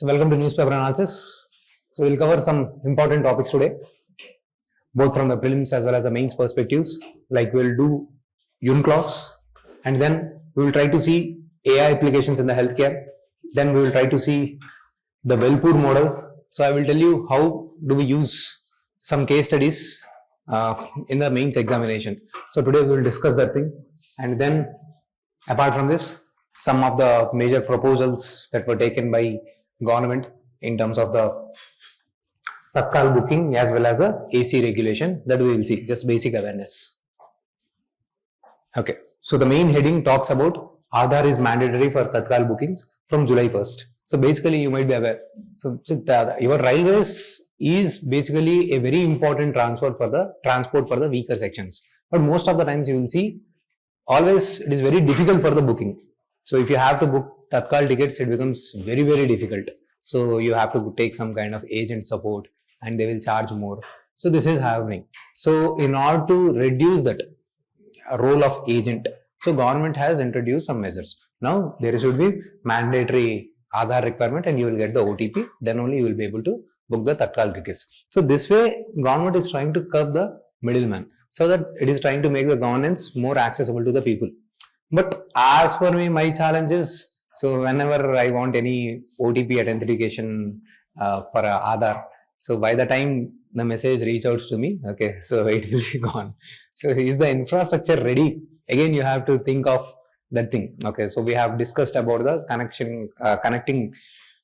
So welcome to newspaper analysis. So we'll cover some important topics today, both from the prelims as well as the mains perspectives. Like we'll do UNCLOS, and then we will try to see AI applications in the healthcare. Then we will try to see the Wellpool model. So I will tell you how do we use some case studies in the mains examination. So today we will discuss that thing, and then apart from this, some of the major proposals that were taken by government in terms of the Tatkal booking as well as the AC regulation, that we will see, just basic awareness. Okay, so the main heading talks about Aadhaar is mandatory for Tatkal bookings from July 1st. So basically you might be aware, your railways is basically a very important transport for the weaker sections. But most of the times you will see, always it is very difficult for the booking. So if you have to book Tatkal tickets, it becomes very, very difficult. So you have to take some kind of agent support and they will charge more. So this is happening. So in order to reduce that role of agent, so government has introduced some measures. Now there should be mandatory Aadhaar requirement and you will get the OTP. Then only you will be able to book the Tatkal tickets. So this way government is trying to curb the middleman, so that it is trying to make the governance more accessible to the people. But as for me, my challenge is, so whenever I want any OTP authentication for Aadhaar, so by the time the message reach out to me, okay, so it will be gone. So is the infrastructure ready? Again, you have to think of that thing. Okay, so we have discussed about the connecting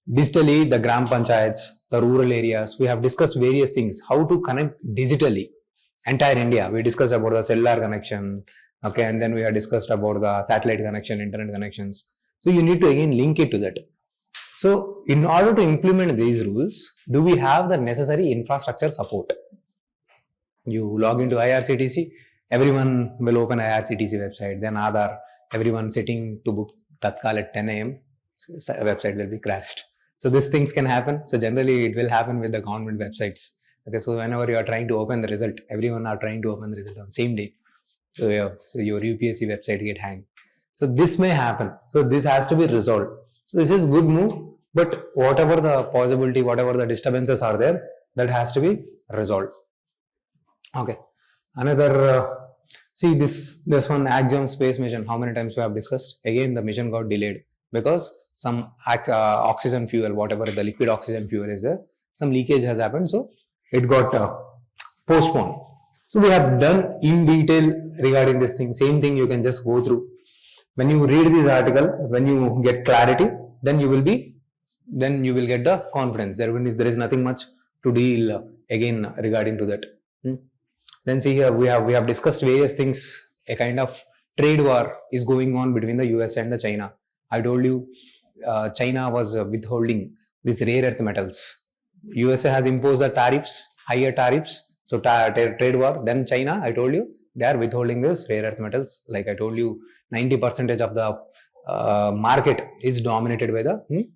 digitally the gram panchayats, the rural areas. We have discussed various things, how to connect digitally entire India. We discussed about the cellular connection. Okay, and then we have discussed about the satellite connection, internet connections. So you need to again link it to that. So in order to implement these rules, do we have the necessary infrastructure support? You log into IRCTC, everyone will open IRCTC website, then Aadhaar, everyone sitting to book Tatkal at 10 AM, so website will be crashed. So these things can happen. So generally it will happen with the government websites. Okay, so whenever you are trying to open the result, everyone are trying to open the result on the same day. So, yeah, so your UPSC website get hanged. So this may happen. So this has to be resolved. So this is good move, but whatever the possibility, whatever the disturbances are there, that has to be resolved. Okay. Another, see this one Axiom space mission, how many times we have discussed? Again, the mission got delayed because some oxygen fuel, whatever the liquid oxygen fuel is there, some leakage has happened. So it got postponed. So we have done in detail regarding this thing. Same thing you can just go through. When you read this article, when you get clarity, then you will get the confidence. There is nothing much to deal again regarding to that. Then see here we have discussed various things. A kind of trade war is going on between the US and the China. I told you China was withholding these rare earth metals. USA has imposed the tariffs, higher tariffs. So trade war. Then China, I told you, they are withholding this rare earth metals. Like I told you, 90% of the market is dominated by the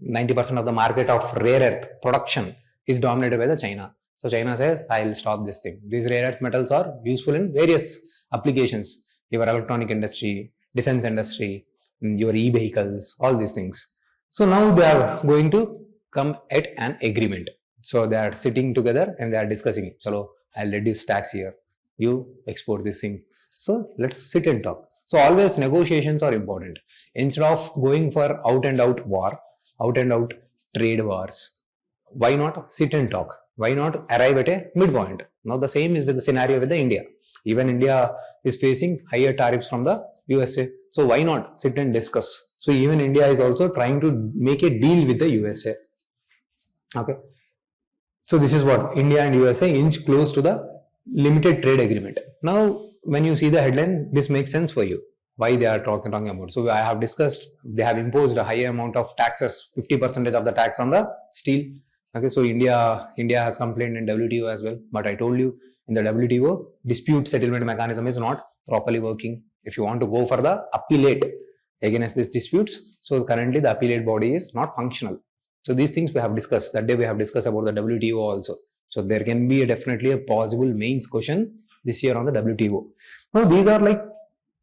90% of the market of rare earth production is dominated by the China. So China says, I will stop this thing. These rare earth metals are useful in various applications. Your electronic industry, defense industry, your e-vehicles, all these things. So now they are going to come at an agreement. So they are sitting together and they are discussing. Chalo, I'll reduce tax here. You export these things. So let's sit and talk. So always negotiations are important. Instead of going for out and out war, out and out trade wars, why not sit and talk? Why not arrive at a midpoint? Now the same is with the scenario with the India. Even India is facing higher tariffs from the USA. So why not sit and discuss? So even India is also trying to make a deal with the USA. Okay. So this is what India and USA inch close to the limited trade agreement. Now, when you see the headline, this makes sense for you. Why they are talking about. So I have discussed, they have imposed a higher amount of taxes, 50% of the tax on the steel. Okay, so India has complained in WTO as well. But I told you in the WTO, dispute settlement mechanism is not properly working. If you want to go for the appellate against these disputes, so currently the appellate body is not functional. So these things we have discussed. That day we have discussed about the WTO also. So there can be definitely a possible mains question this year on the WTO. Now these are like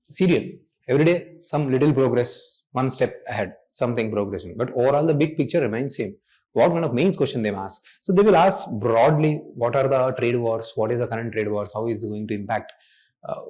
serial. Every day some little progress, one step ahead. something progressing. But overall, the big picture remains same. What kind of mains question they ask? So they will ask broadly, what are the trade wars? What is the current trade wars? How is it going to impact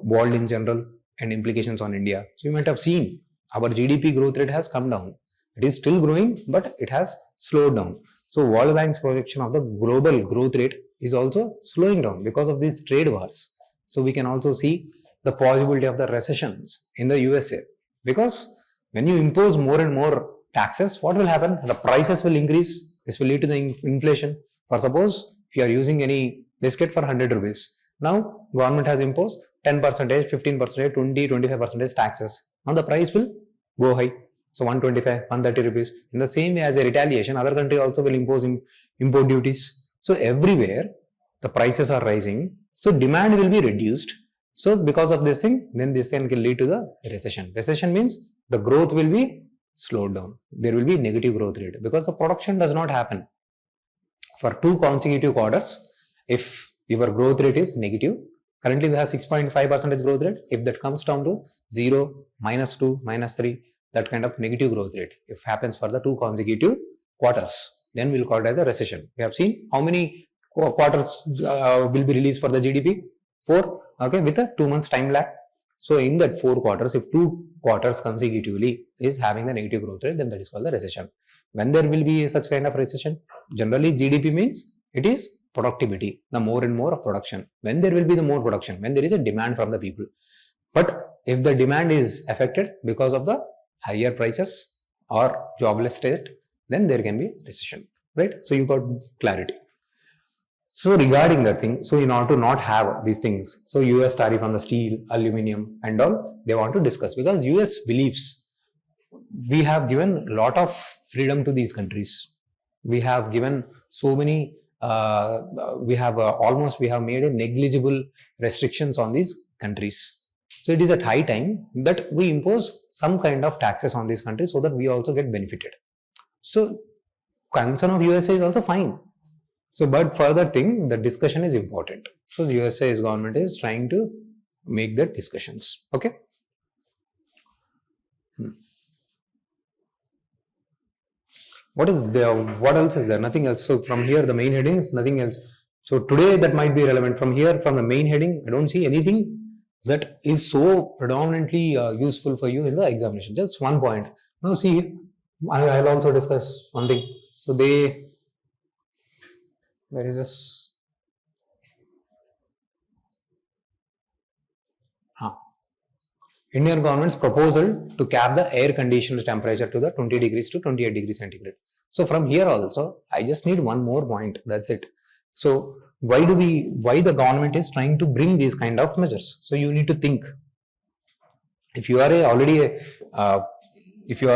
world in general and implications on India? So you might have seen our GDP growth rate has come down. It is still growing, but it has slowed down. So World Bank's projection of the global growth rate is also slowing down because of these trade wars. So we can also see the possibility of the recessions in the USA, because when you impose more and more taxes, what will happen? The prices will increase. This will lead to the inflation. For suppose if you are using any biscuit for 100 rupees, now government has imposed 10%, 15%, 20, 25% taxes. Now the price will go high. So 125, 130 rupees. In the same way as a retaliation, other country also will impose import duties. So everywhere the prices are rising. So demand will be reduced. So because of this thing, then this thing can lead to the recession. Recession means the growth will be slowed down. There will be negative growth rate because the production does not happen. For 2 consecutive quarters, if your growth rate is negative, currently we have 6.5% growth rate. If that comes down to 0, -2, -3, that kind of negative growth rate, if happens for the 2 consecutive quarters, then we'll call it as a recession. We have seen how many quarters will be released for the GDP? 4, okay, with a 2 months time lag. So in that 4 quarters, if 2 quarters consecutively is having the negative growth rate, then that is called the recession. When there will be such kind of recession, generally GDP means it is productivity, the more and more of production. When there will be the more production, when there is a demand from the people. But if the demand is affected because of the higher prices or jobless state, then there can be recession, right? So you got clarity. So regarding that thing, so in order to not have these things, so US tariff on the steel, aluminium and all, they want to discuss, because US believes we have given a lot of freedom to these countries. We have given so many, we have made a negligible restrictions on these countries. So it is at high time that we impose some kind of taxes on these countries so that we also get benefited. So concern of USA is also fine. So, but further thing, the discussion is important. So the USA's government is trying to make the discussions. Okay. What is there? What else is there? Nothing else. So from here, the main headings, nothing else. So today that might be relevant. From here, from the main heading, I don't see anything that is so predominantly useful for you in the examination. Just one point. Now see, I'll also discuss one thing. So where is this? Indian government's proposal to cap the air conditioned temperature to the 20 degrees to 28 degrees centigrade. So from here also, I just need one more point. That's it. So why the government is trying to bring these kind of measures? So you need to think. If you are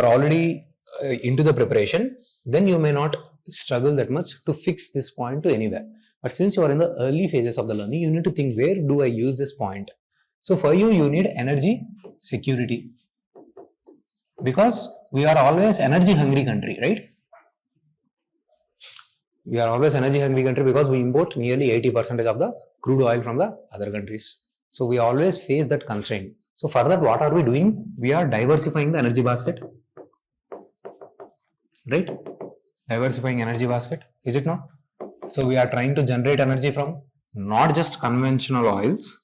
already into the preparation, then you may not struggle that much to fix this point to anywhere. But since you are in the early phases of the learning, you need to think, where do I use this point? So for you need energy security, because we are always energy hungry country, right? We are always energy hungry country because we import nearly 80% of the crude oil from the other countries. So we always face that constraint. So for that, what are we doing? We are diversifying the energy basket, right? Diversifying energy basket, is it not? So we are trying to generate energy from not just conventional oils,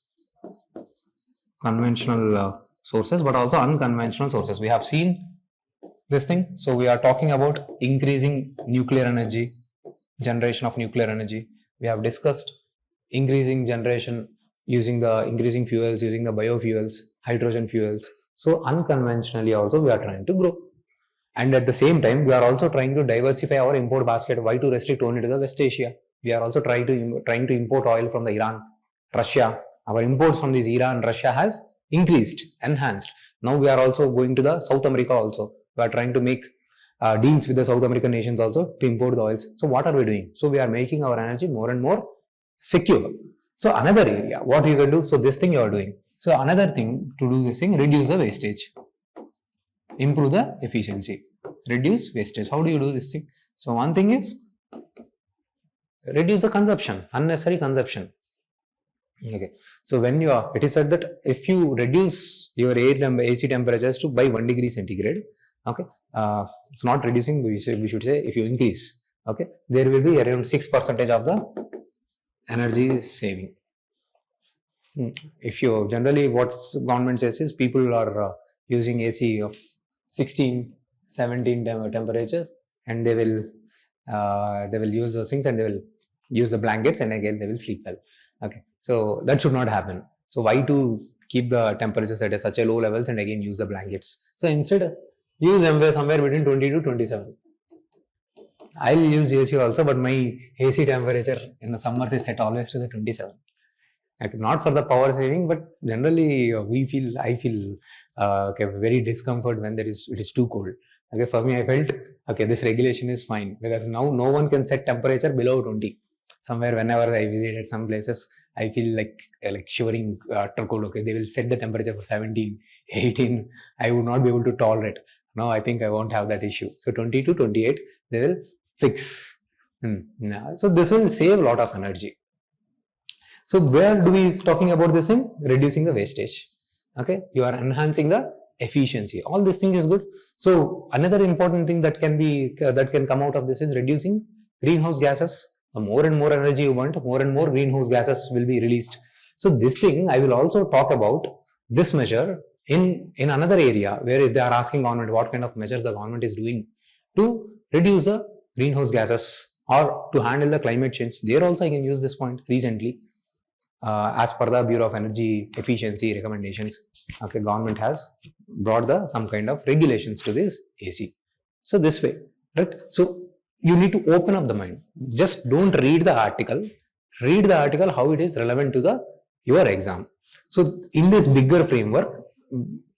conventional sources, but also unconventional sources. We have seen this thing. So we are talking about increasing nuclear energy, generation of nuclear energy. We have discussed increasing generation using the increasing fuels, using the biofuels, hydrogen fuels. So unconventionally also we are trying to grow. And at the same time, we are also trying to diversify our import basket. Why to restrict only to the West Asia? We are also trying to import oil from the Iran, Russia. Our imports from this Iran, Russia has increased, enhanced. Now we are also going to the South America also. We are trying to make deals with the South American nations also to import the oils. So what are we doing? So we are making our energy more and more secure. So another area, what you can do? So this thing you are doing. So another thing to do this thing, reduce the wastage. Improve the efficiency, reduce wastage. How do you do this thing? So one thing is reduce the consumption, unnecessary consumption. Okay. So when it is said that if you reduce your AC temperatures by 1 degree centigrade, Okay, it's not reducing. We should say if you increase. Okay, there will be around 6% of the energy saving. If you generally what government says is people are using AC of 16, 17 temperature, and they will use those things and they will use the blankets and again they will sleep well. Okay, so that should not happen. So why to keep the temperatures at such a low levels and again use the blankets? So instead use somewhere between 20 to 27. I'll use AC also, but my AC temperature in the summers is set always to the 27. Not for the power saving, but generally I feel very discomfort when it is too cold. Okay, for me I felt okay, this regulation is fine because now no one can set temperature below 20. Somewhere whenever I visited some places, I feel like shivering after cold. Okay, they will set the temperature for 17, 18. I would not be able to tolerate. Now I think I won't have that issue. So 20 to 28, they will fix. So this will save a lot of energy. So where do we talking about this thing? Reducing the wastage. Okay, you are enhancing the efficiency. All this thing is good. So another important thing that can come out of this is reducing greenhouse gases. The more and more energy you want, more and more greenhouse gases will be released. So this thing I will also talk about this measure in another area where if they are asking government what kind of measures the government is doing to reduce the greenhouse gases or to handle the climate change. There also I can use this point recently. As per the Bureau of Energy Efficiency recommendations, okay, government has brought some kind of regulations to this AC. So this way, right? So you need to open up the mind. Just don't read the article. Read the article how it is relevant to your exam. So in this bigger framework,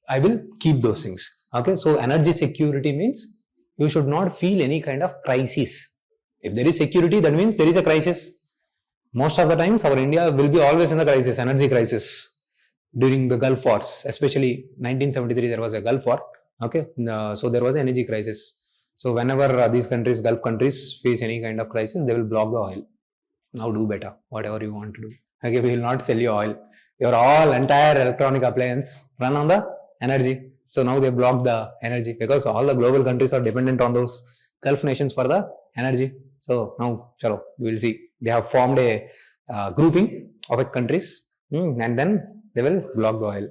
I will keep those things. Okay. So energy security means you should not feel any kind of crisis. If there is security, that means there is a crisis. Most of the times, our India will be always in the crisis, energy crisis. During the Gulf Wars, especially 1973, there was a Gulf War. Okay, so there was an energy crisis. So whenever these countries, Gulf countries, face any kind of crisis, they will block the oil. Now do better, whatever you want to do. Okay, we will not sell you oil. Your entire electronic appliance run on the energy. So now they block the energy because all the global countries are dependent on those Gulf nations for the energy. So now, chalo, we will see. They have formed a grouping of countries and then they will block the oil.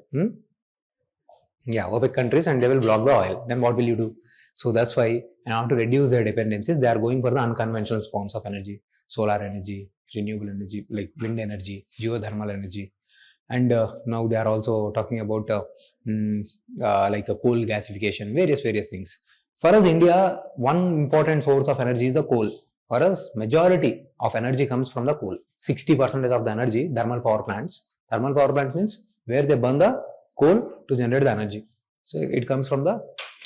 Yeah, OPEC countries and they will block the oil. Then what will you do? So that's why in order to reduce their dependencies, they are going for the unconventional forms of energy, solar energy, renewable energy, like wind energy, geothermal energy. And now they are also talking about like a coal gasification, various things. For us, India, one important source of energy is the coal. For us, majority of energy comes from the coal. 60% of the energy, thermal power plants. Thermal power plant means where they burn the coal to generate the energy. So it comes from the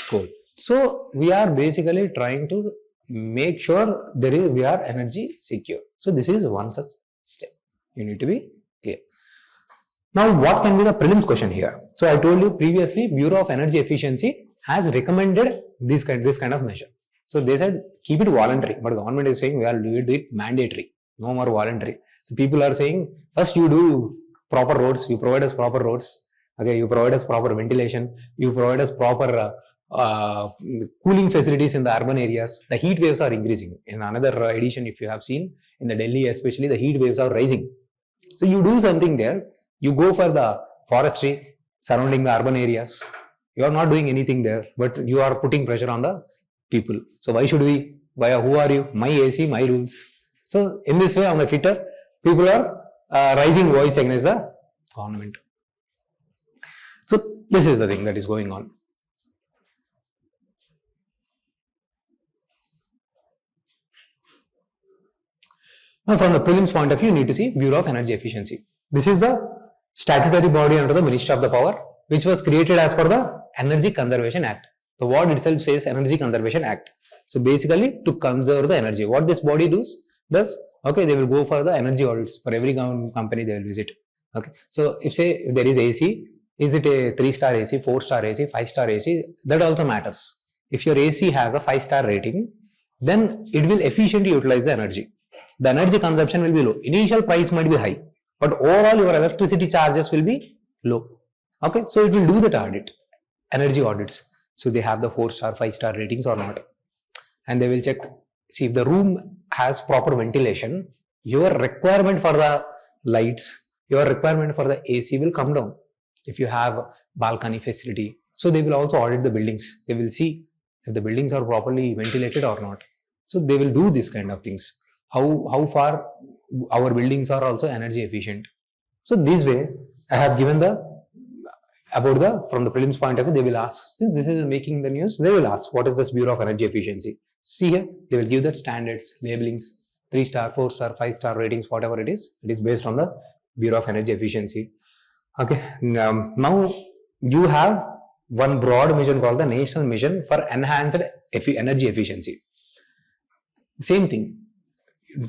coal. So we are basically trying to make sure we are energy secure. So this is one such step. You need to be clear. Now what can be the prelims question here? So I told you previously, Bureau of Energy Efficiency has recommended this kind of measure. So they said keep it voluntary, but government is saying we are doing it mandatory, no more voluntary. So people are saying first you do proper roads, you provide us proper roads, okay, you provide us proper ventilation, you provide us proper cooling facilities in the urban areas. The heat waves are increasing. In another edition, if you have seen in the Delhi especially, the heat waves are rising. So you do something there. You go for the forestry surrounding the urban areas. You are not doing anything there, but you are putting pressure on the people. So why should we? Who are you? My AC, my rules. So in this way, on the Twitter, people are rising voice against the government. So this is the thing that is going on. Now, from the prelims point of view, you need to see Bureau of Energy Efficiency. This is the statutory body under the Ministry of the Power, which was created as per the Energy Conservation Act. The word itself says Energy Conservation Act. So basically to conserve the energy. What this body does, okay, they will go for the energy audits for every company they will visit. Okay. So if there is AC, is it a 3-star AC, 4-star AC, 5-star AC? That also matters. If your AC has a 5-star rating, then it will efficiently utilize the energy. The energy consumption will be low. Initial price might be high, but overall your electricity charges will be low. Okay. So it will do that audit, energy audits. So they have the 4-star, 5-star ratings or not. And they will check, see if the room has proper ventilation, your requirement for the lights, your requirement for the AC will come down. If you have balcony facility, so they will also audit the buildings. They will see if the buildings are properly ventilated or not. So they will do this kind of things. How far our buildings are also energy efficient. So this way, I have given from the prelims point of view, they will ask, since this is making the news, they will ask, what is this Bureau of Energy Efficiency? See here, they will give that standards, labelings, 3-star, 4-star, 5-star ratings, whatever it is based on the Bureau of Energy Efficiency. Okay, now you have one broad mission called the National Mission for Enhanced Energy Efficiency. Same thing,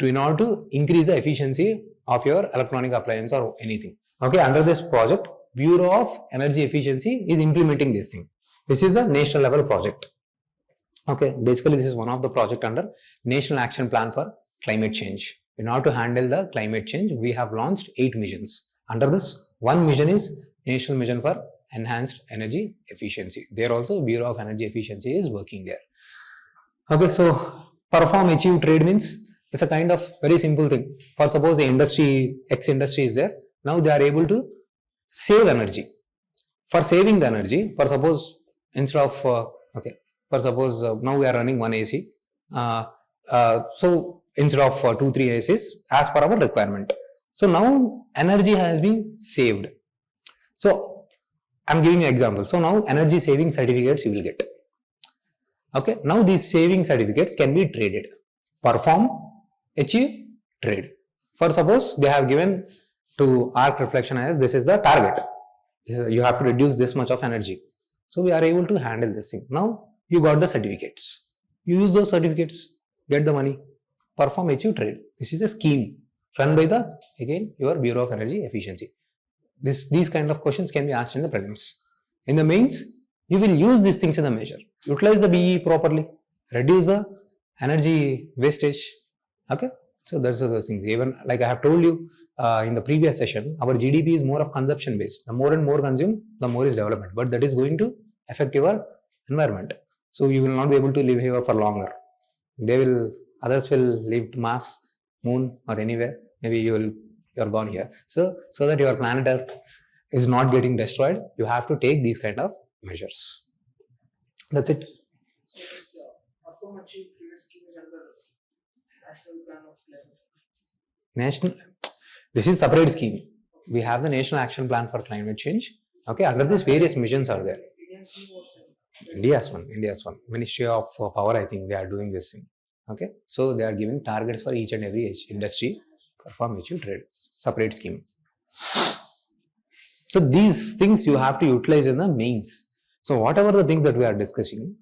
in order to increase the efficiency of your electronic appliance or anything. Okay, under this project, Bureau of Energy Efficiency is implementing this thing. This is a national level project. Okay, basically this is one of the project under National Action Plan for Climate Change. In order to handle the climate change, we have launched 8 missions. Under this, one mission is National Mission for Enhanced Energy Efficiency. There also Bureau of Energy Efficiency is working there. Okay, so perform, achieve, trade means it's a kind of very simple thing. For suppose the industry, X industry is there, now they are able to save energy. For saving the energy, for suppose instead of, now we are running one AC. So instead of 2-3 ACs as per our requirement. So now energy has been saved. So I'm giving you an example. So now energy saving certificates you will get. Okay, now these saving certificates can be traded. Perform, achieve, trade. For suppose they have given to ARK Reflection IAS, this is the target. You have to reduce this much of energy. So we are able to handle this thing. Now you got the certificates. You use those certificates, get the money, perform, achieve, trade. This is a scheme run by your Bureau of Energy Efficiency. These kind of questions can be asked in the prelims. In the mains, you will use these things in the measure. Utilize the BE properly, reduce the energy wastage. Okay, so that's those things. Even like I have told you in the previous session, our GDP is more of consumption based. The more and more consume, the more is development. But that is going to affect your environment. So you will not be able to live here for longer. Others will live to Mars, Moon, or anywhere. Maybe you're gone here. So that your planet Earth is not getting destroyed, you have to take these kind of measures. That's it. So this perform, achieve, trade scheme is under National Plan of Climate. This is separate scheme. We have the National Action Plan for Climate Change. Okay, under this various missions are there. India's one. Ministry of Power, I think they are doing this thing. Okay, so they are giving targets for each and every industry. Perform, achieve, trade. Separate scheme. So these things you have to utilize in the mains. So whatever the things that we are discussing,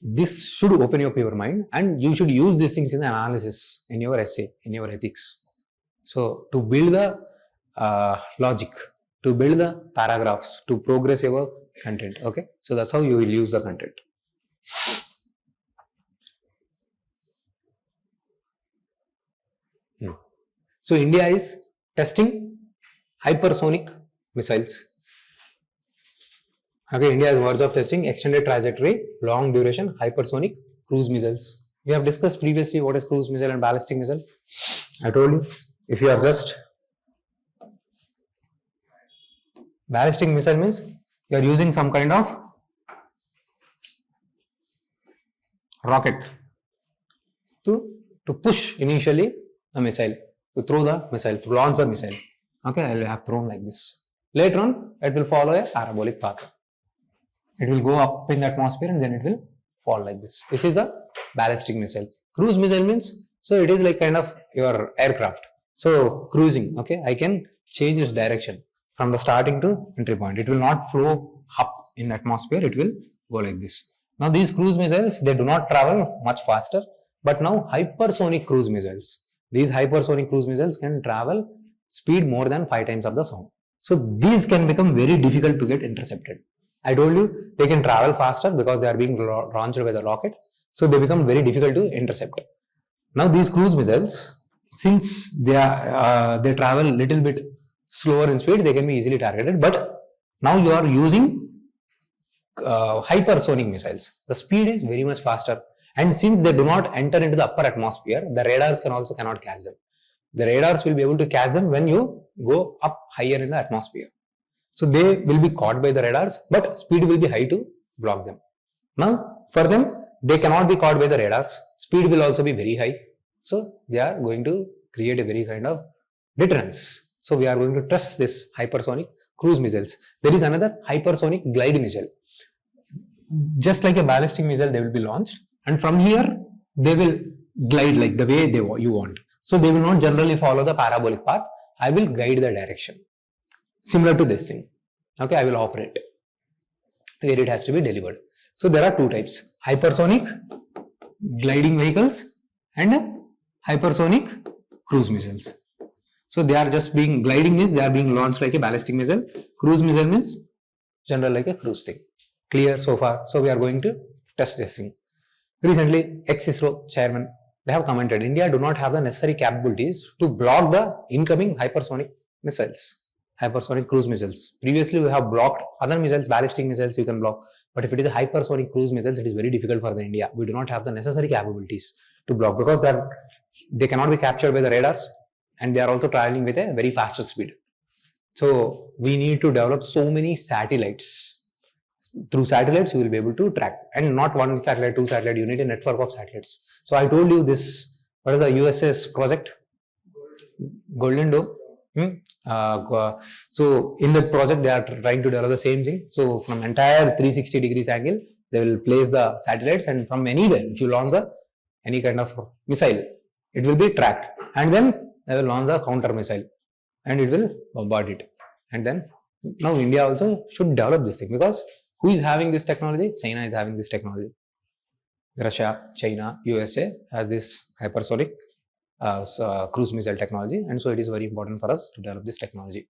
this should open up your mind, and you should use these things in the analysis, in your essay, in your ethics. So to build the logic, to build the paragraphs, to progress your content. Okay, so that's how you will use the content. So India is testing hypersonic missiles. Okay, India is verge of testing extended trajectory, long duration hypersonic cruise missiles. We have discussed previously what is cruise missile and ballistic missile. I told you, if you are just ballistic missile means you are using some kind of rocket to push initially a missile, to throw the missile, to launch the missile. Okay, I will have thrown like this. Later on, it will follow a parabolic path. It will go up in the atmosphere and then it will fall like this. This is a ballistic missile. Cruise missile means, so it is like kind of your aircraft. So cruising, okay, I can change its direction from the starting to entry point. It will not flow up in the atmosphere, it will go like this. Now these cruise missiles, they do not travel much faster, but now hypersonic cruise missiles. These hypersonic cruise missiles can travel speed more than 5 times of the sound. So these can become very difficult to get intercepted. I told you they can travel faster because they are being launched by the rocket. So they become very difficult to intercept. Now these cruise missiles, since they travel a little bit slower in speed, they can be easily targeted. But now you are using hypersonic missiles. The speed is very much faster, and since they do not enter into the upper atmosphere, the radars cannot catch them. The radars will be able to catch them when you go up higher in the atmosphere. So they will be caught by the radars, but speed will be high to block them. Now, for them, they cannot be caught by the radars. Speed will also be very high. So they are going to create a very kind of deterrence. So we are going to test this hypersonic cruise missiles. There is another hypersonic glide missile. Just like a ballistic missile, they will be launched, and from here they will glide like the way you want. So they will not generally follow the parabolic path. I will guide the direction. Similar to this thing. Okay, I will operate where it has to be delivered. So there are two types: hypersonic gliding vehicles and hypersonic cruise missiles. So they are just being gliding means they are being launched like a ballistic missile. Cruise missile means general like a cruise thing. Clear so far? So we are going to test this thing. Recently, ex-ISRO chairman, they have commented, India do not have the necessary capabilities to block the incoming hypersonic missiles, hypersonic cruise missiles. Previously, we have blocked other missiles, ballistic missiles you can block. But if it is a hypersonic cruise missiles, it is very difficult for the India. We do not have the necessary capabilities to block because they cannot be captured by the radars, and they are also traveling with a very faster speed. So we need to develop so many satellites. Through satellites, you will be able to track, and not one satellite, two satellite. You need a network of satellites. So I told you this. What is the USS project? Golden Dome. So in that project, they are trying to develop the same thing. So from entire 360 degrees angle, they will place the satellites, and from anywhere, if you launch any kind of missile, it will be tracked, and then they will launch a counter missile, and it will bombard it. And then now India also should develop this thing, because who is having this technology? China is having this technology. Russia, China, USA has this hypersonic cruise missile technology, and so it is very important for us to develop this technology.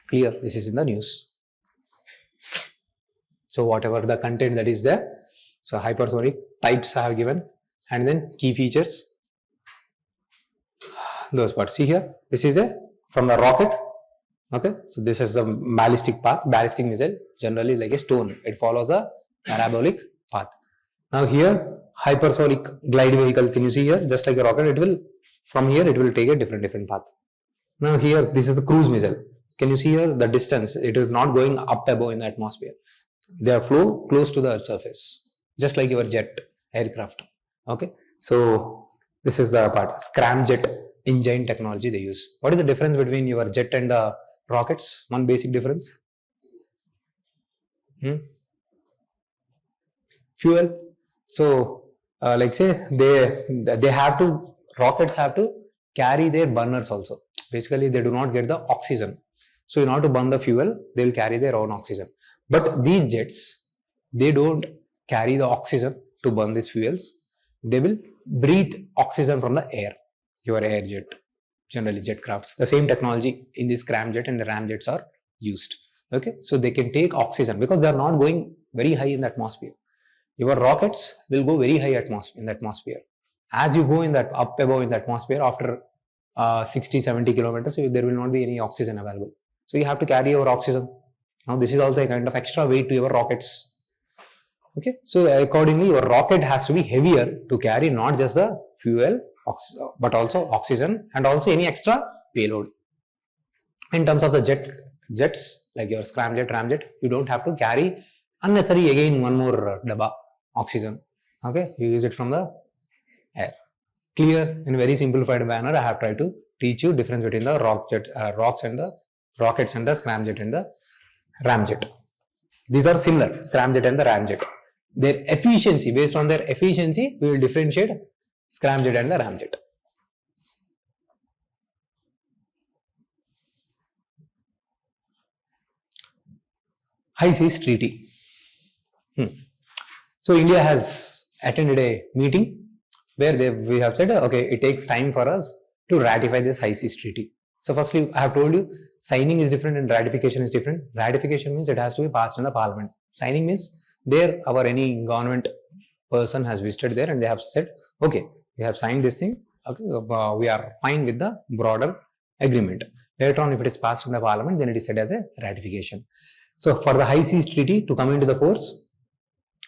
Clear? This is in the news. So whatever the content that is there, so hypersonic types I have given, and then key features. Those parts. See here, this is from the rocket. Okay, so this is the ballistic path, ballistic missile, generally like a stone. It follows a parabolic path. Now here, hypersonic glide vehicle, can you see here? Just like a rocket, it will, from here, it will take a different path. Now here, this is the cruise missile. Can you see here the distance? It is not going up above in the atmosphere. They are flow close to the earth's surface, just like your jet aircraft. Okay, so this is the part, scramjet engine technology they use. What is the difference between your jet and the rockets? One basic difference. Fuel. So like say they have to, rockets have to carry their burners also. Basically they do not get the oxygen. So in order to burn the fuel, they will carry their own oxygen. But these jets, they don't carry the oxygen to burn these fuels. They will breathe oxygen from the air. Your air jet, generally jet crafts. The same technology in this scramjet and the ramjets are used. Okay, so they can take oxygen because they are not going very high in the atmosphere. Your rockets will go very high in the atmosphere. As you go in that up above in the atmosphere, after 60-70 kilometers, there will not be any oxygen available. So you have to carry your oxygen. Now this is also a kind of extra weight to your rockets. Okay, so accordingly, your rocket has to be heavier to carry not just the fuel, but also oxygen and also any extra payload. In terms of the jets, like your scramjet, ramjet, you don't have to carry unnecessary again one more dabba oxygen. Okay, you use it from the air. Clear? In a very simplified manner, I have tried to teach you difference between the rocks and the rockets and the scramjet and the ramjet. These are similar, scramjet and the ramjet. Their efficiency, based on their efficiency, we will differentiate scramjet and the ramjet. High Seas Treaty. So India has attended a meeting where we have said, okay, it takes time for us to ratify this High Seas Treaty. So firstly, I have told you, signing is different and ratification is different. Ratification means it has to be passed in the parliament. Signing means there any government person has visited there and they have said, okay, we have signed this thing, okay, we are fine with the broader agreement. Later on, if it is passed in the parliament, then it is said as a ratification. So for the high seas treaty to come into the force,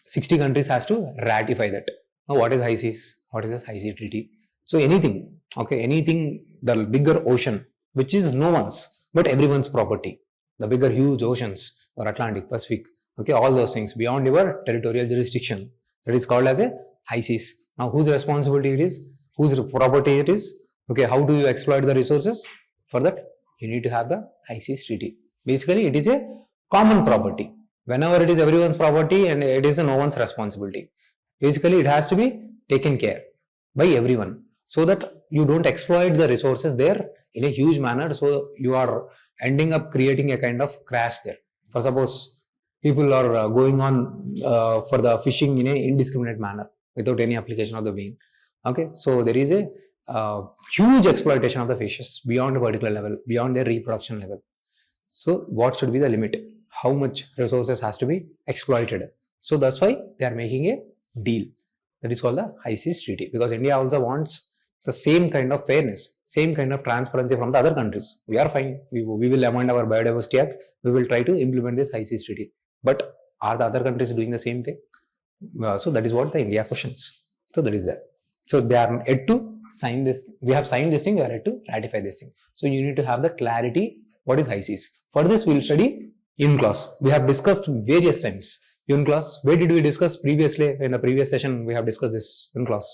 60 countries has to ratify that. Now what is high seas? What is this high sea treaty? So anything, okay, anything, the bigger ocean, which is no one's, but everyone's property. The bigger huge oceans or Atlantic, Pacific, okay, all those things beyond your territorial jurisdiction, that is called as a high seas. Now whose responsibility it is? Whose property it is? Okay, how do you exploit the resources? For that, you need to have the high seas treaty. Basically, it is a common property. Whenever it is everyone's property and it is no one's responsibility. Basically, it has to be taken care by everyone so that you don't exploit the resources there in a huge manner. So you are ending up creating a kind of crash there. For suppose people are going on for the fishing in a indiscriminate manner without any application of the beam. Okay, so there is a huge exploitation of the fishes beyond a particular level, beyond their reproduction level. So what should be the limit? How much resources has to be exploited? So that's why they are making a deal. That is called the high seas treaty, because India also wants the same kind of fairness, same kind of transparency from the other countries. We are fine. We will amend our Biodiversity Act. We will try to implement this high seas treaty. But are the other countries doing the same thing? So that is what the India questions. So that is that. So they are yet to sign this. We have signed this thing. We are yet to ratify this thing. So you need to have the clarity. What is high seas? For this, we will study UNCLOS. We have discussed various times. UNCLOS. Where did we discuss previously? In the previous session, we have discussed this UNCLOS.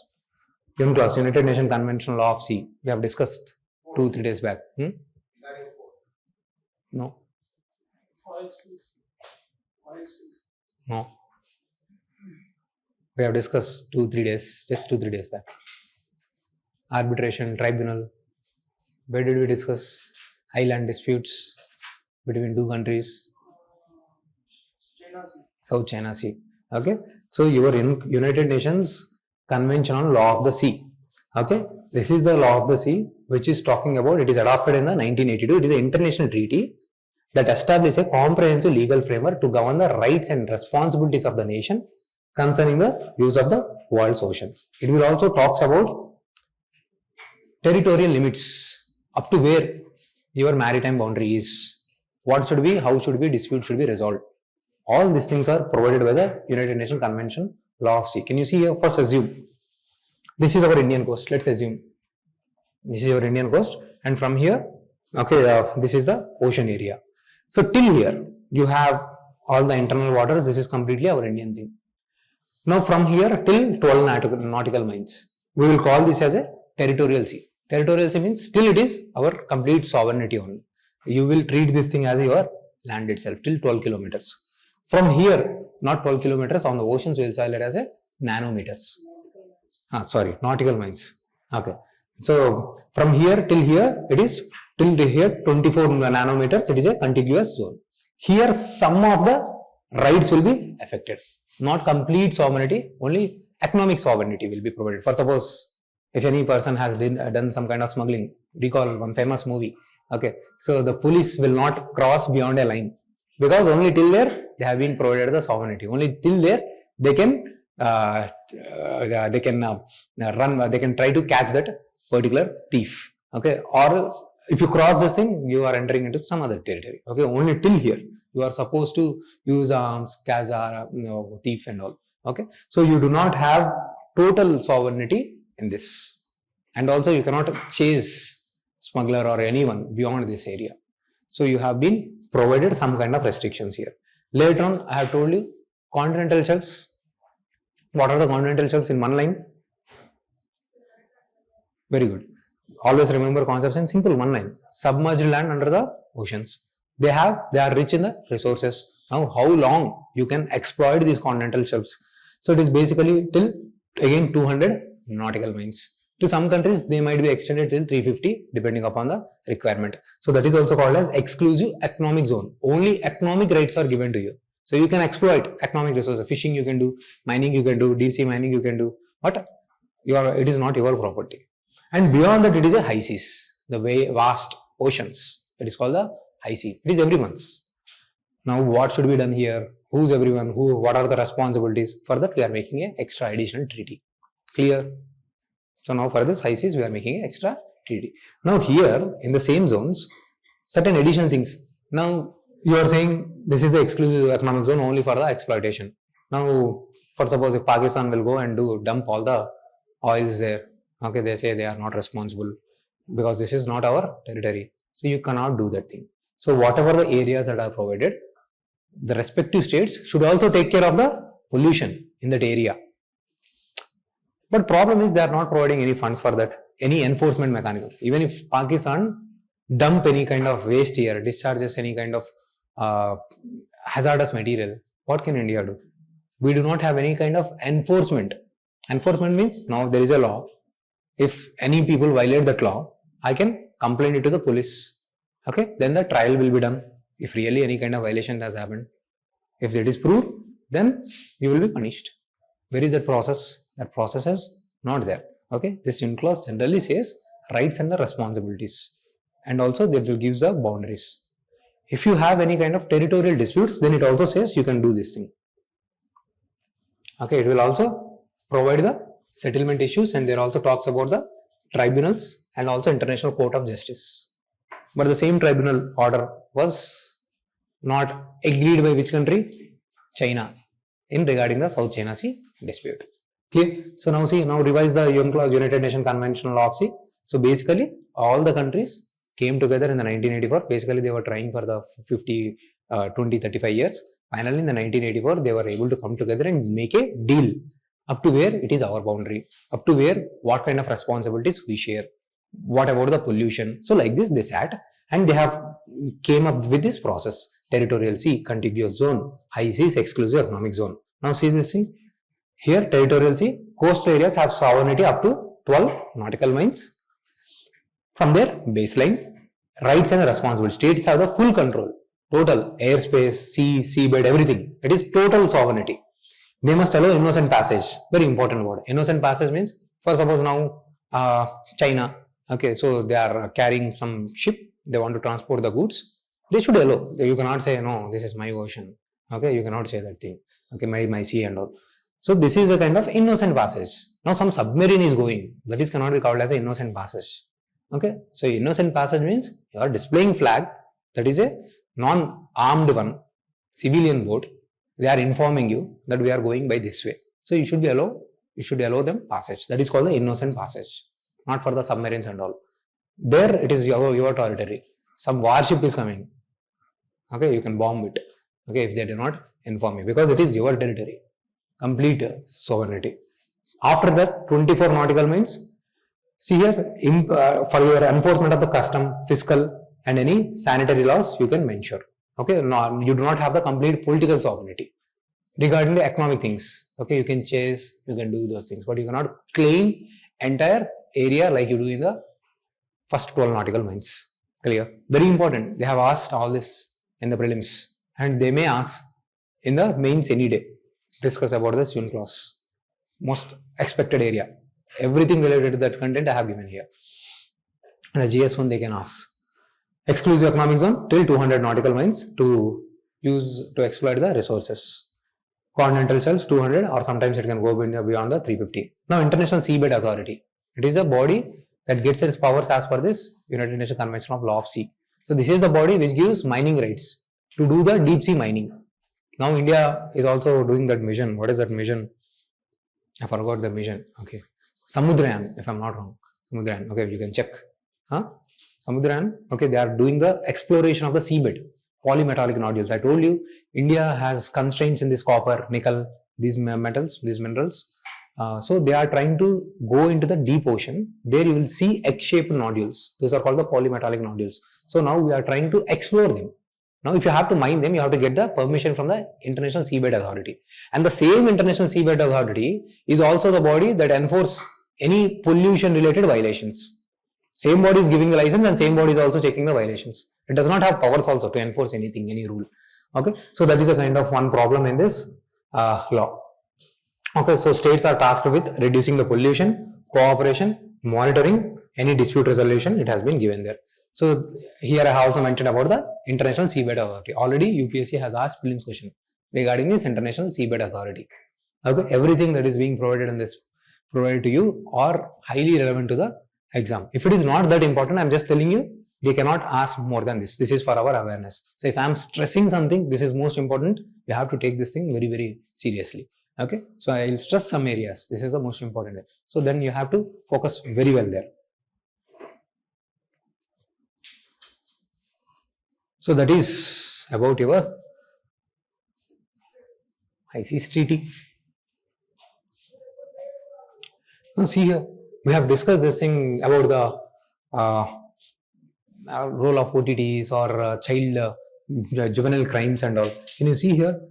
UNCLOS, United Nations Convention Law of Sea. We have discussed 2-3 days back. No. No. We have discussed 2-3 days, just 2-3 days back. Arbitration, tribunal. Where did we discuss island disputes between two countries? South China Sea. Okay. So your United Nations Convention on Law of the Sea. Okay. This is the Law of the Sea, which is talking about, it is adopted in the 1982. It is an international treaty that establishes a comprehensive legal framework to govern the rights and responsibilities of the nation concerning the use of the world's oceans. It will also talks about territorial limits, up to where your maritime boundary is, what should be, how should be, dispute should be resolved. All these things are provided by the United Nations Convention Law of Sea. Can you see here? First assume this is our Indian coast. Let's assume this is your Indian coast, and from here, okay, this is the ocean area. So till here you have all the internal waters. This is completely our Indian thing. Now from here till 12 nautical miles, we will call this as a territorial sea. Territorial sea means still it is our complete sovereignty only. You will treat this thing as your land itself till 12 kilometers. From here, not 12 kilometers on the oceans, we will call it as a nanometers. Nautical miles. Okay. So from here till here, it is till here 24 nanometers. It is a contiguous zone. Here, some of the rights will be affected. Not complete sovereignty, only economic sovereignty will be provided. For suppose, if any person has done some kind of smuggling, recall one famous movie. Okay, so the police will not cross beyond a line, because only till there they have been provided the sovereignty. Only till there they can run. They can try to catch that particular thief. Okay, or if you cross this thing, you are entering into some other territory. Okay, only till here you are supposed to use arms, catch a thief and all. Okay, so you do not have total sovereignty in this, and also you cannot chase smuggler or anyone beyond this area. So you have been provided some kind of restrictions here. Later on, I have told you continental shelves. What are the continental shelves in one line? Very good. Always remember concepts in simple one line. Submerged land under the oceans. They are rich in the resources. Now, how long you can exploit these continental shelves? So it is basically till again 200 nautical miles. To some countries, they might be extended till 350 depending upon the requirement. So that is also called as exclusive economic zone. Only economic rights are given to you. So you can exploit economic resources. Fishing you can do, mining you can do, deep sea mining you can do, but it is not your property. And beyond that, it is a high seas, the vast oceans. It is called the high sea. It is everyone's. Now, what should be done here? Who's everyone? What are the responsibilities? For that, we are making an extra additional treaty. Clear? So now for this high seas, we are making an extra treaty. Now here in the same zones, certain additional things. Now you are saying this is the exclusive economic zone only for the exploitation. Now, for suppose if Pakistan will go and dump all the oils there, okay, they say they are not responsible because this is not our territory. So you cannot do that thing. So whatever the areas that are provided, the respective states should also take care of the pollution in that area. But problem is they are not providing any funds for that, any enforcement mechanism. Even if Pakistan dump any kind of waste here, discharges any kind of hazardous material, what can India do? We do not have any kind of enforcement. Enforcement means now there is a law. If any people violate that law, I can complain it to the police. Okay, then the trial will be done. If really any kind of violation has happened, if it is proved, then you will be punished. Where is that process? That process is not there. Okay, this unit clause generally says rights and the responsibilities, and also that will give the boundaries. If you have any kind of territorial disputes, then it also says you can do this thing. Okay, it will also provide the settlement issues, and there also talks about the tribunals and also International Court of Justice. But the same tribunal order was not agreed by which country? China, in regarding the South China Sea dispute. Clear? So now see, now revise the United Nations Convention Law of Sea. So basically all the countries came together in the 1984. Basically they were trying for the 35 years. Finally in the 1984 they were able to come together and make a deal up to where it is our boundary, up to where what kind of responsibilities we share, what about the pollution. So like this they sat and they have came up with this process: territorial sea, contiguous zone, high seas, exclusive economic zone. Now see this thing here: territorial sea, coastal areas have sovereignty up to 12 nautical miles from their baseline. Rights and responsibilities: states have the full control, total airspace, sea, seabed, everything. It is total sovereignty. They must allow innocent passage. Very important word. Innocent passage means, for suppose now China, okay, so they are carrying some ship, they want to transport the goods, they should allow. You cannot say no, this is my ocean. Okay, you cannot say that thing. Okay, my sea and all. So this is a kind of innocent passage. Now some submarine is going, that is cannot be called as an innocent passage. Okay, so innocent passage means you are displaying flag, that is a non-armed one, civilian boat. They are informing you that we are going by this way. So you should allow them passage. That is called the innocent passage, not for the submarines and all. There it is your territory. Some warship is coming. Okay, you can bomb it. Okay, if they do not inform you, because it is your territory. Complete sovereignty. After that, 24 nautical miles. See here, for your enforcement of the custom, fiscal and any sanitary laws, you can mention. Okay, no, you do not have the complete political sovereignty. Regarding the economic things, okay, you can chase, you can do those things, but you cannot claim entire area like you do in the first 12 nautical miles. Clear? Very important. They have asked all this in the prelims, and they may ask in the mains any day. Discuss about this unit clause. Most expected area. Everything related to that content I have given here. And the GS one they can ask. Exclusive economic zone till 200 nautical miles to use to exploit the resources. Continental shelves 200, or sometimes it can go beyond the 350. Now International Seabed Authority. It is a body that gets its powers as per this United Nations Convention of Law of Sea. So this is the body which gives mining rights to do the deep sea mining. Now India is also doing that mission. What is that mission? I forgot the mission. Okay. Samudrayan, if I'm not wrong. Samudrayan. Okay, you can check. Huh? Samudrayan. Okay, they are doing the exploration of the seabed. Polymetallic nodules. I told you, India has constraints in this copper, nickel, these metals, these minerals. So they are trying to go into the deep ocean. There you will see egg-shaped nodules. These are called the polymetallic nodules. So now we are trying to explore them. Now if you have to mine them, you have to get the permission from the International Seabed Authority. And the same International Seabed Authority is also the body that enforces any pollution related violations. Same body is giving the license and same body is also checking the violations. It does not have powers also to enforce anything, any rule. Okay, so that is a kind of one problem in this law. Okay, so states are tasked with reducing the pollution, cooperation, monitoring, any dispute resolution. It has been given there. So here I have also mentioned about the International Seabed Authority. Already UPSC has asked prelims question regarding this International Seabed Authority. Okay, everything that is being provided in this provided to you are highly relevant to the exam. If it is not that important, I am just telling you, They cannot ask more than this. This is for our awareness. So if I'm stressing something, this is most important. You have to take this thing very, very seriously. Okay. So I'll stress some areas. This is the most important. So then you have to focus very well there. So that is about your ICS treaty. Now see here, we have discussed this thing about the role of OTTs or child juvenile crimes and all. Can you see here?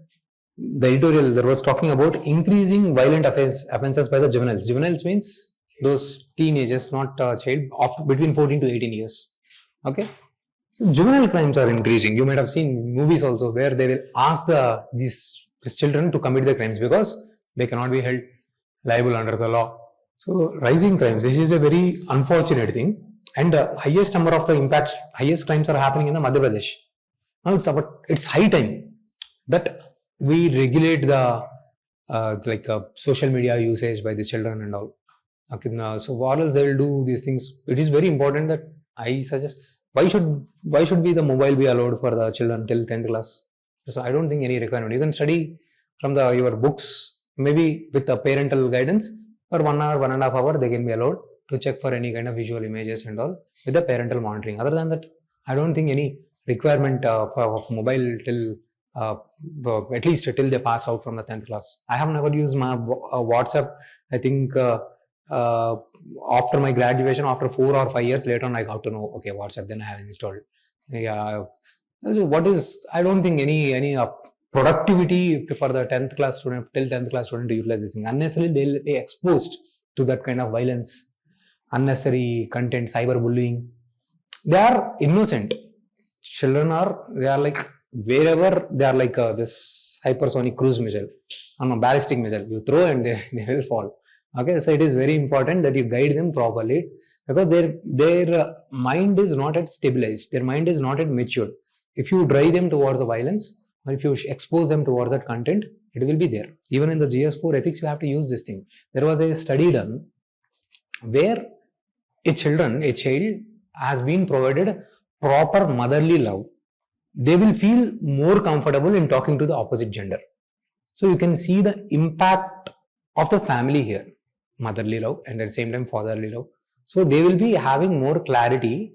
The editorial there was talking about increasing violent offenses by the juveniles. Juveniles means those teenagers, not child, of between 14 to 18 years. Okay. So juvenile crimes are increasing. You might have seen movies also where they will ask these children to commit the crimes because they cannot be held liable under the law. So rising crimes, this is a very unfortunate thing. And the highest number of the impacts, highest crimes are happening in the Madhya Pradesh. Now it's high time that we regulate the social media usage by the children and all. Okay, so what else they will do these things? It is very important that I suggest. Why should be the mobile be allowed for the children till 10th class? So I don't think any requirement. You can study from your books, maybe with the parental guidance for 1 hour, 1.5 hours they can be allowed to check for any kind of visual images and all with the parental monitoring. Other than that, I don't think any requirement of mobile till at least till they pass out from the 10th class. I have never used my WhatsApp. I think after my graduation, after 4 or 5 years later on, I got to know, okay, WhatsApp, then I have installed. Yeah. I don't think any productivity for the 10th class student, till 10th class student to utilize this thing. Unnecessarily, they'll be exposed to that kind of violence, unnecessary content, cyberbullying. They are innocent. Children they are like, wherever they are like this hypersonic cruise missile, a ballistic missile, you throw and they will fall. Okay, so it is very important that you guide them properly because their mind is not yet stabilized, their mind is not yet matured. If you drive them towards the violence or if you expose them towards that content, it will be there. Even in the GS4 ethics, you have to use this thing. There was a study done where a child has been provided proper motherly love. They will feel more comfortable in talking to the opposite gender. So you can see the impact of the family here. Motherly love and at the same time fatherly love. So they will be having more clarity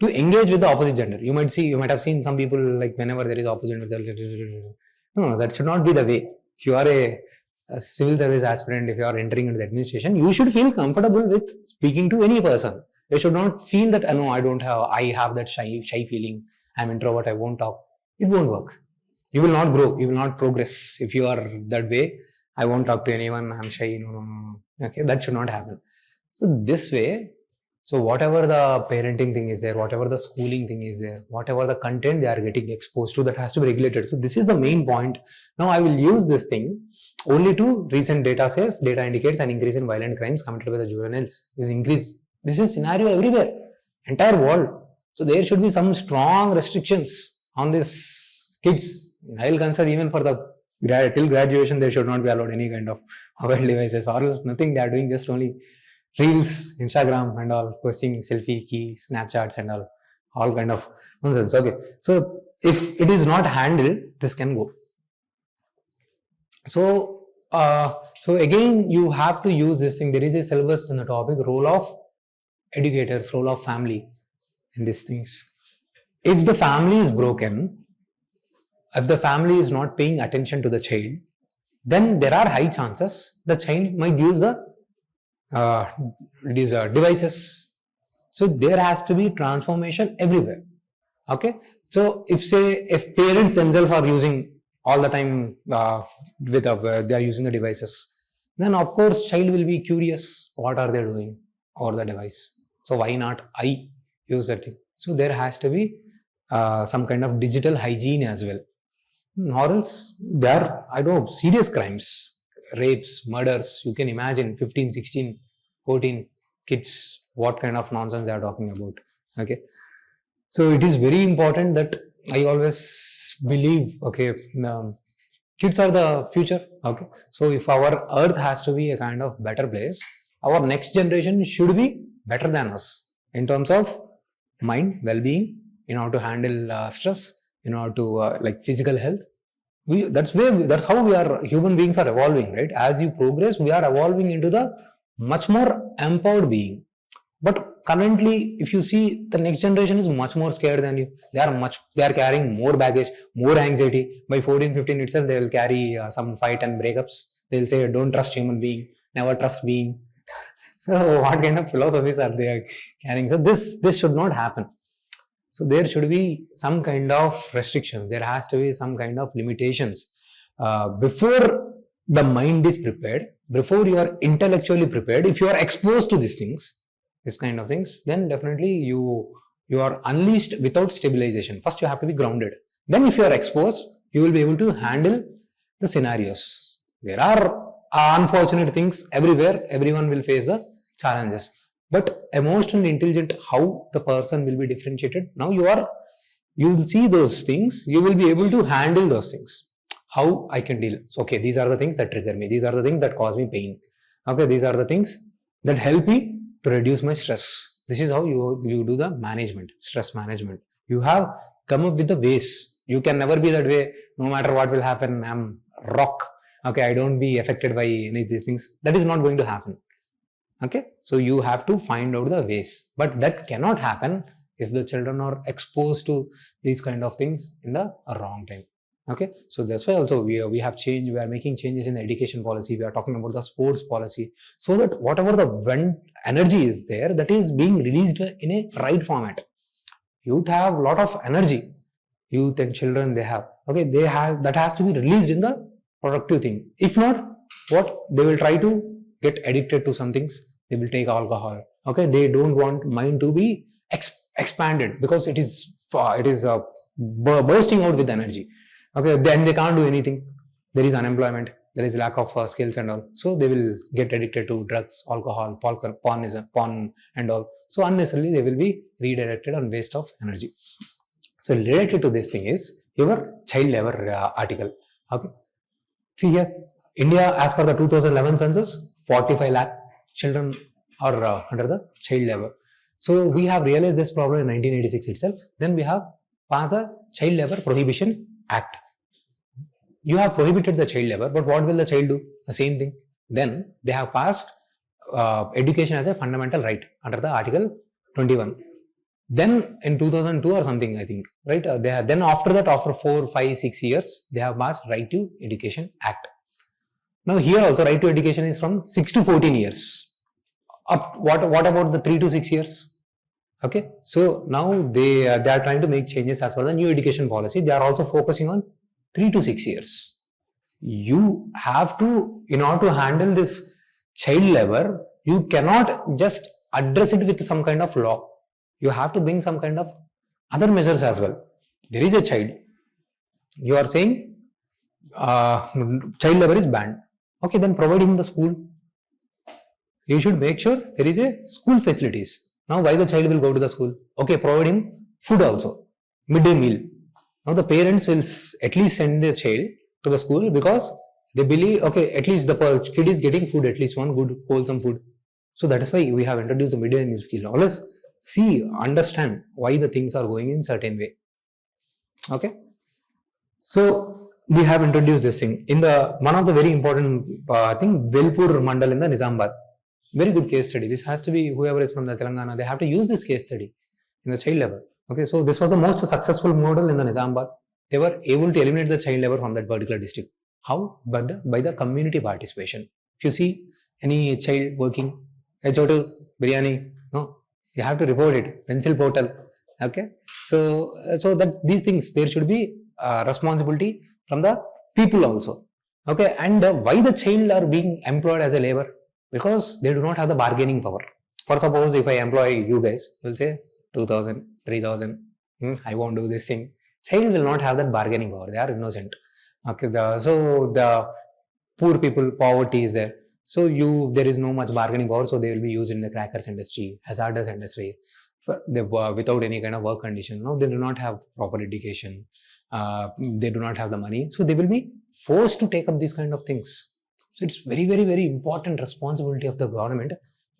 to engage with the opposite gender. You might have seen some people like whenever there is opposite gender, no, that should not be the way. If you are a civil service aspirant, if you are entering into the administration, you should feel comfortable with speaking to any person. You should not feel that no, I have that shy feeling. I'm introvert, I won't talk. It won't work. You will not grow, you will not progress if you are that way. I won't talk to anyone, I'm shy, no. Okay, that should not happen. So this way, so whatever the parenting thing is there, whatever the schooling thing is there, whatever the content they are getting exposed to, that has to be regulated. So this is the main point. Now I will use this thing only to recent data says, data indicates an increase in violent crimes committed by the juveniles is increased. This is scenario everywhere, entire world. So there should be some strong restrictions on these kids. I will consider even for the till graduation, they should not be allowed any kind of mobile devices or else nothing. They are doing just only Reels, Instagram and all, posting selfie, Snapchats and all kind of nonsense. Okay, so if it is not handled, this can go. So again, you have to use this thing. There is a syllabus in the topic, role of educators, role of family in these things. If the family is broken, if the family is not paying attention to the child, then there are high chances the child might use these devices. So there has to be transformation everywhere. Okay. So if parents themselves are using all the time they are using the devices, then of course child will be curious what are they doing over the device. So why not I use that thing? So there has to be some kind of digital hygiene as well. Or else there are, serious crimes, rapes, murders. You can imagine 15, 16, 14 kids, what kind of nonsense they are talking about. Okay. So it is very important that I always believe, okay, kids are the future. Okay. So if our earth has to be a kind of better place, our next generation should be better than us in terms of mind, well-being, in order to handle stress, in order to like physical health. That's how we are, human beings are evolving, right? As you progress, we are evolving into the much more empowered being. But currently, if you see, the next generation is much more scared than you. They are carrying more baggage, more anxiety. By 14, 15 itself, they will carry some fight and breakups. They'll say, don't trust human being, never trust being. So what kind of philosophies are they carrying? So this should not happen. So there should be some kind of restriction. There has to be some kind of limitations before the mind is prepared, before you are intellectually prepared. If you are exposed to these things, this kind of things, then definitely you are unleashed without stabilization. First, you have to be grounded. Then, if you are exposed, you will be able to handle the scenarios. There are unfortunate things everywhere. Everyone will face the challenges. But emotionally intelligent, how the person will be differentiated. Now you will see those things. You will be able to handle those things. How I can deal. So, okay, these are the things that trigger me. These are the things that cause me pain. Okay, these are the things that help me to reduce my stress. This is how you do the management, stress management. You have come up with the ways. You can never be that way. No matter what will happen, I'm rock. Okay, I don't be affected by any of these things. That is not going to happen. Okay, so you have to find out the ways, but that cannot happen if the children are exposed to these kind of things in the wrong time. Okay, so that's why also we have changed. We are making changes in the education policy. We are talking about the sports policy, so that whatever the energy is there, that is being released in a right format. Youth have a lot of energy. Youth and children, they have, okay, that has to be released in the productive thing. If not, what they will try to get addicted to some things. They will take alcohol. Okay, they don't want mind to be expanded because it is bursting out with energy. Okay, then they can't do anything. There is unemployment. There is lack of skills and all. So they will get addicted to drugs, alcohol, porn and all. So unnecessarily they will be redirected on waste of energy. So related to this thing is your child labor article. Okay, see here, India, as per the 2011 census, 45 lakh children are under the child labor. So we have realized this problem in 1986 itself. Then we have passed a Child Labor Prohibition Act. You have prohibited the child labor, but what will the child do? The same thing. Then they have passed education as a fundamental right under the Article 21. Then in 2002 or something, I think, right? Then after that, after 4, 5, 6 years, they have passed Right to Education Act. Now here also right to education is from 6 to 14 years. What about the 3 to 6 years? Okay, so now they are trying to make changes as per the new education policy. They are also focusing on 3 to 6 years. You have to, in order to handle this child labor, you cannot just address it with some kind of law. You have to bring some kind of other measures as well. There is a child. You are saying child labor is banned. Okay, then provide him the school. You should make sure there is a school facilities. Now, why the child will go to the school? Okay, provide him food also, midday meal. Now, the parents will at least send their child to the school because they believe, okay, at least the kid is getting food, at least one good, wholesome food. So, that is why we have introduced the midday meal skill. Now, let's understand why the things are going in certain way. Okay. So, we have introduced this thing. In the one of the very important thing, Velpur Mandal in the Nizamabad. Very good case study. This has to be whoever is from the Telangana. They have to use this case study in the child labor. Okay, so this was the most successful model in the Nizamabad. They were able to eliminate the child labor from that particular district. How? By the community participation. If you see any child working, hey chotu, biryani, no, you have to report it. Pencil portal. Okay, so that these things, there should be responsibility from the people also. Okay, and why the child are being employed as a labor? Because they do not have the bargaining power. For suppose if I employ you guys, you will say 2000, 3000, I won't do this thing. Child will not have that bargaining power. They are innocent. Okay, so the poor people, poverty is there. So there is no much bargaining power. So they will be used in the crackers industry, hazardous industry, without any kind of work condition. No, they do not have proper education. They do not have the money. So they will be forced to take up these kind of things. So it's very, very, very important responsibility of the government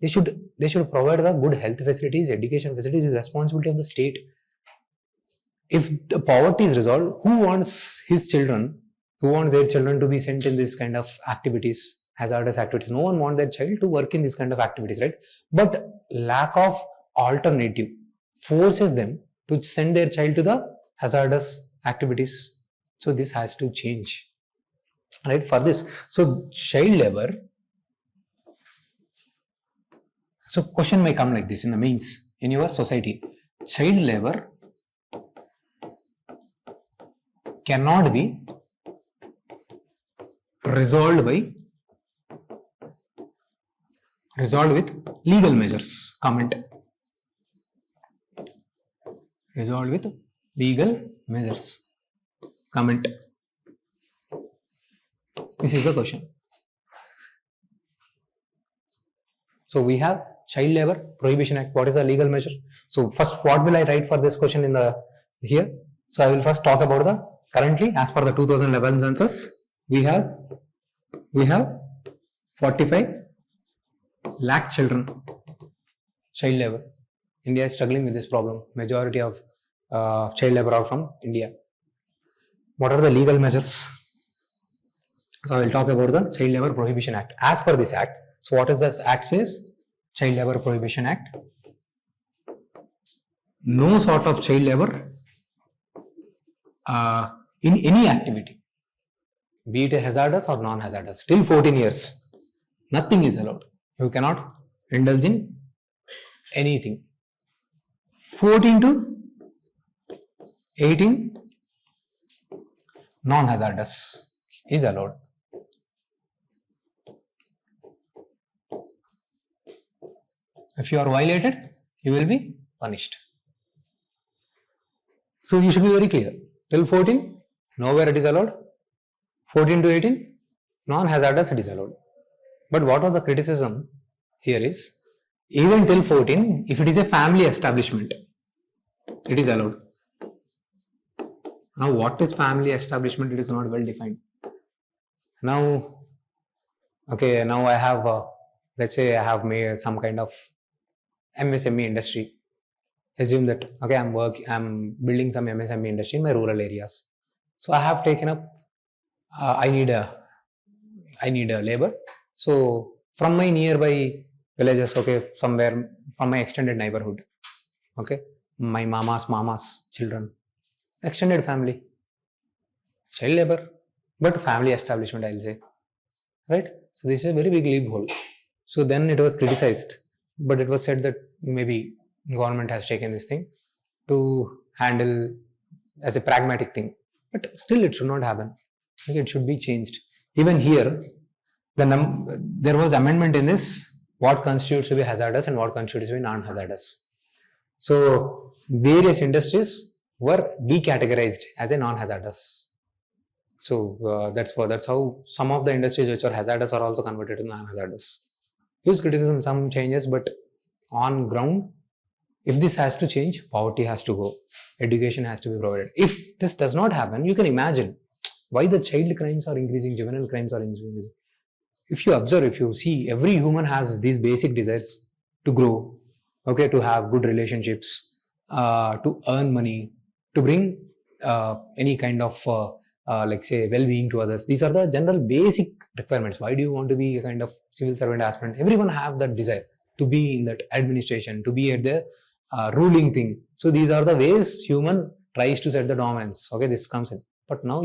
They should provide the good health facilities, education facilities. Is responsibility of the state. If the poverty is resolved, who wants their children to be sent in this kind of activities, hazardous activities? No one wants their child to work in this kind of activities, right? But lack of alternative forces them to send their child to the hazardous activities. So this has to change, right? For this, so child labor. So question may come like this in the mains in your society. Child labor cannot be resolved with legal measures. Comment. Resolved with legal measures. Comment. This is the question. So we have Child Labor Prohibition Act. What is the legal measure? So first, what will I write for this question in the here? So I will first talk about the currently, as per the 2011 census, we have 45 lakh children. Child labor. India is struggling with this problem. Majority of child labor are from India. What are the legal measures? So I will talk about the Child Labor Prohibition Act. As per this act, so what is this act says? Child Labor Prohibition Act. No sort of child labor in any activity, be it a hazardous or non-hazardous, till 14 years, nothing is allowed. You cannot indulge in anything. 14 to 18, non-hazardous is allowed. If you are violated, you will be punished. So you should be very clear. Till 14, nowhere it is allowed. 14 to 18, non-hazardous it is allowed. But what was the criticism here is, even till 14, if it is a family establishment, it is allowed. Now what is family establishment? It is not well defined. Now, okay, now I have, let's say I have made some kind of MSME industry. Assume that, okay, I'm building some MSME industry in my rural areas. So I have taken up, I need a labor. So from my nearby villages, okay, somewhere from my extended neighborhood, okay, my mama's children, extended family, child labor, but family establishment, I'll say, right? So this is a very big loophole. So then it was criticized, but it was said that maybe government has taken this thing to handle as a pragmatic thing, but still it should not happen. Okay, it should be changed. Even here, there was amendment in this, what constitutes to be hazardous and what constitutes to be non-hazardous. So various industries were decategorized as a non-hazardous. So that's how some of the industries which are hazardous are also converted to non-hazardous. Huge criticism, some changes, but on ground, if this has to change, poverty has to go, education has to be provided. If this does not happen, you can imagine why the child crimes are increasing, juvenile crimes are increasing. If you observe, if you see, every human has these basic desires to grow, okay, to have good relationships, to earn money, to bring any kind of like say well-being to others. These are the general basic requirements. Why do you want to be a kind of civil servant aspirant? Everyone have that desire to be in that administration, to be at the ruling thing. So these are the ways human tries to set the dominance. Okay, this comes in. But now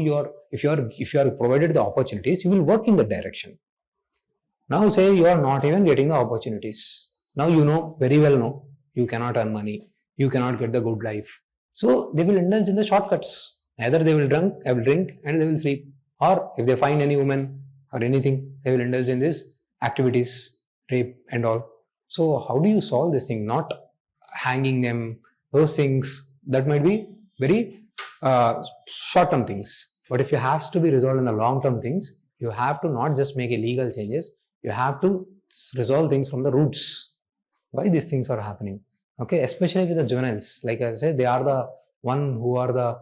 if you are provided the opportunities, you will work in that direction. Now say you are not even getting the opportunities. Now you very well know you cannot earn money, you cannot get the good life. So they will indulge in the shortcuts. Either they will drink and they will sleep, or if they find any woman or anything, they will indulge in these activities, rape and all. So how do you solve this thing? Not hanging them, those things that might be very short-term things. But if it has to be resolved in the long-term things, you have to not just make illegal changes, you have to resolve things from the roots. Why these things are happening? Okay, especially with the juveniles. Like I said, they are the one who are the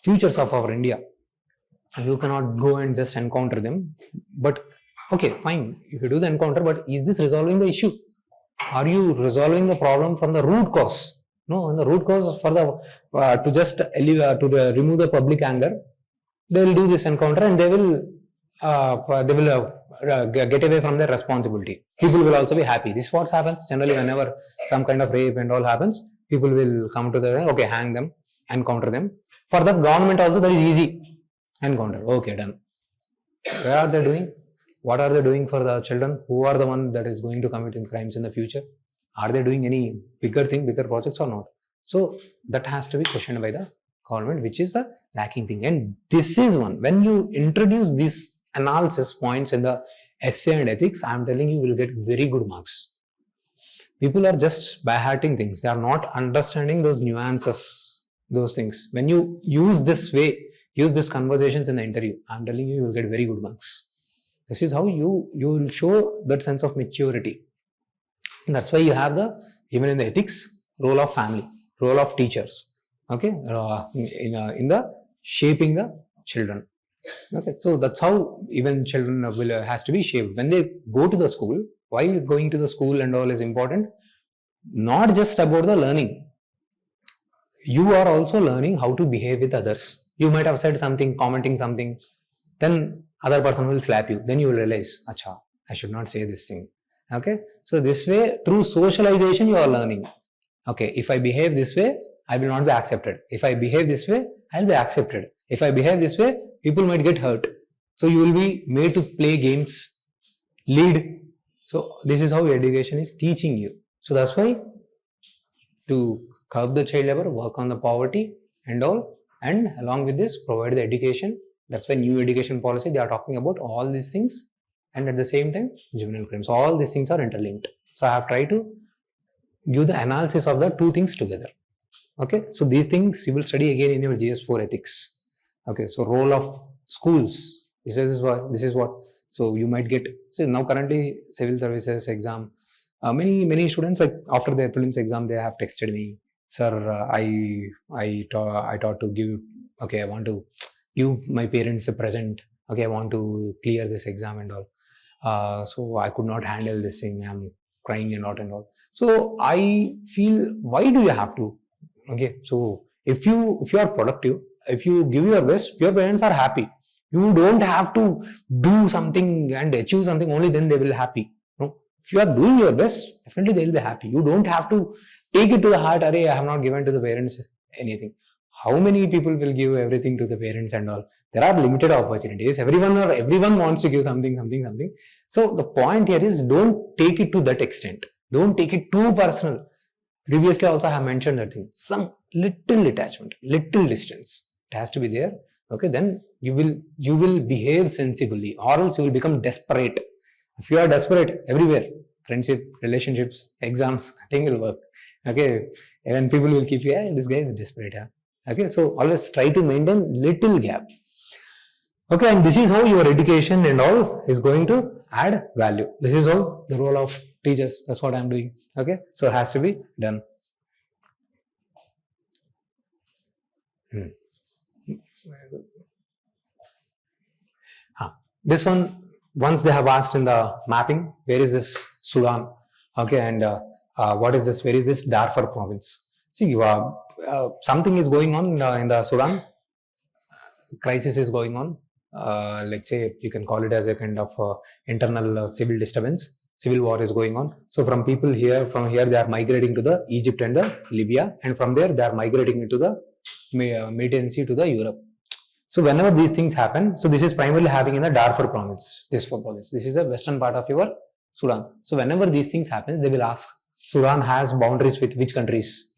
futures of our India. You cannot go and just encounter them. But okay, fine, if you do the encounter, but is this resolving the issue? Are you resolving the problem from the root cause? No, and the root cause for the to just remove the public anger, they will do this encounter and they will get away from their responsibility. People will also be happy. This is what happens generally whenever some kind of rape and all happens. People will come to the okay, hang them, encounter them. For the government also that is easy. Encounter. Okay, done. Where are they doing? What are they doing for the children? Who are the one that is going to commit crimes in the future? Are they doing any bigger thing, bigger projects or not? So that has to be questioned by the government, which is a lacking thing. And this is one, when you introduce these analysis points in the essay and ethics, I am telling you, will get very good marks. People are just by-hearting things. They are not understanding those nuances, those things. When you use this way, use these conversations in the interview, I am telling you, you will get very good marks. This is how you will show that sense of maturity. And that's why you have the, even in the ethics, role of family, role of teachers, okay, in the shaping the children. Okay, so that's how even children will has to be shaped. When they go to the school, while going to the school and all is important, not just about the learning. You are also learning how to behave with others. You might have said something, commenting something, then other person will slap you. Then you will realize, acha, I should not say this thing. Okay, so this way, through socialization, you are learning. Okay, if I behave this way, I will not be accepted. If I behave this way, I will be accepted. If I behave this way, people might get hurt. So you will be made to play games, lead. So this is how education is teaching you. So that's why to curb the child labor, work on the poverty and all, and along with this, provide the education. That's why new education policy, they are talking about all these things, and at the same time, juvenile crimes. All these things are interlinked. So I have tried to give the analysis of the two things together. Okay, so these things you will study again in your GS4 ethics. Okay, so role of schools. This is what. So you might get. So now currently civil services exam. Many students, like after their prelims exam, they have texted me, sir, I thought to give. Okay, I want to give my parents a present. Okay, I want to clear this exam and all. So I could not handle this thing. I'm crying a lot and all. So I feel, why do you have to? Okay, so if you are productive, if you give your best, your parents are happy. You don't have to do something and achieve something, only then they will be happy. No, if you are doing your best, definitely they will be happy. You don't have to take it to the heart. Arey, I have not given to the parents anything. How many people will give everything to the parents and all? There are limited opportunities. Everyone wants to give something. So the point here is, don't take it to that extent. Don't take it too personal. Previously also I have mentioned that thing. Some little detachment, little distance. It has to be there. Okay, then you will behave sensibly, or else you will become desperate. If you are desperate everywhere, friendship, relationships, exams, nothing will work. Okay, even people will keep you, hey, this guy is desperate. Yeah? Okay, so always try to maintain little gap. Okay, and this is how your education and all is going to add value. This is how the role of teachers. That's what I'm doing. Okay, so it has to be done. This one, once they have asked in the mapping, where is this Sudan? Okay, and what is this? Where is this Darfur province? See, something is going on in the Sudan. Crisis is going on. Let's say you can call it as a kind of internal civil disturbance. Civil war is going on. So from here they are migrating to the Egypt and the Libya, and from there they are migrating into the Mediterranean Sea to the Europe. So whenever these things happen, so this is primarily happening in the Darfur province. This is the western part of your Sudan. So whenever these things happens, they will ask, Sudan has boundaries with which countries?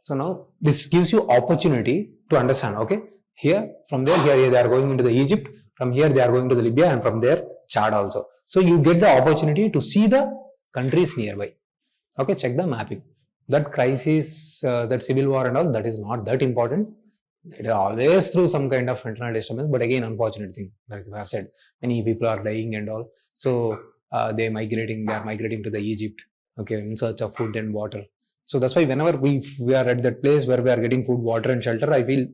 So now this gives you opportunity to understand. Okay, here from there they are going into the Egypt. From here they are going to the Libya, and from there Chad also. So you get the opportunity to see the countries nearby. Okay, check the mapping. That crisis, that civil war and all, that is not that important. It is always through some kind of internal disturbance, but again, unfortunate thing. Like I have said, many people are dying and all. So they are migrating to the Egypt, okay, in search of food and water. So that's why whenever we are at that place where we are getting food, water and shelter, I feel,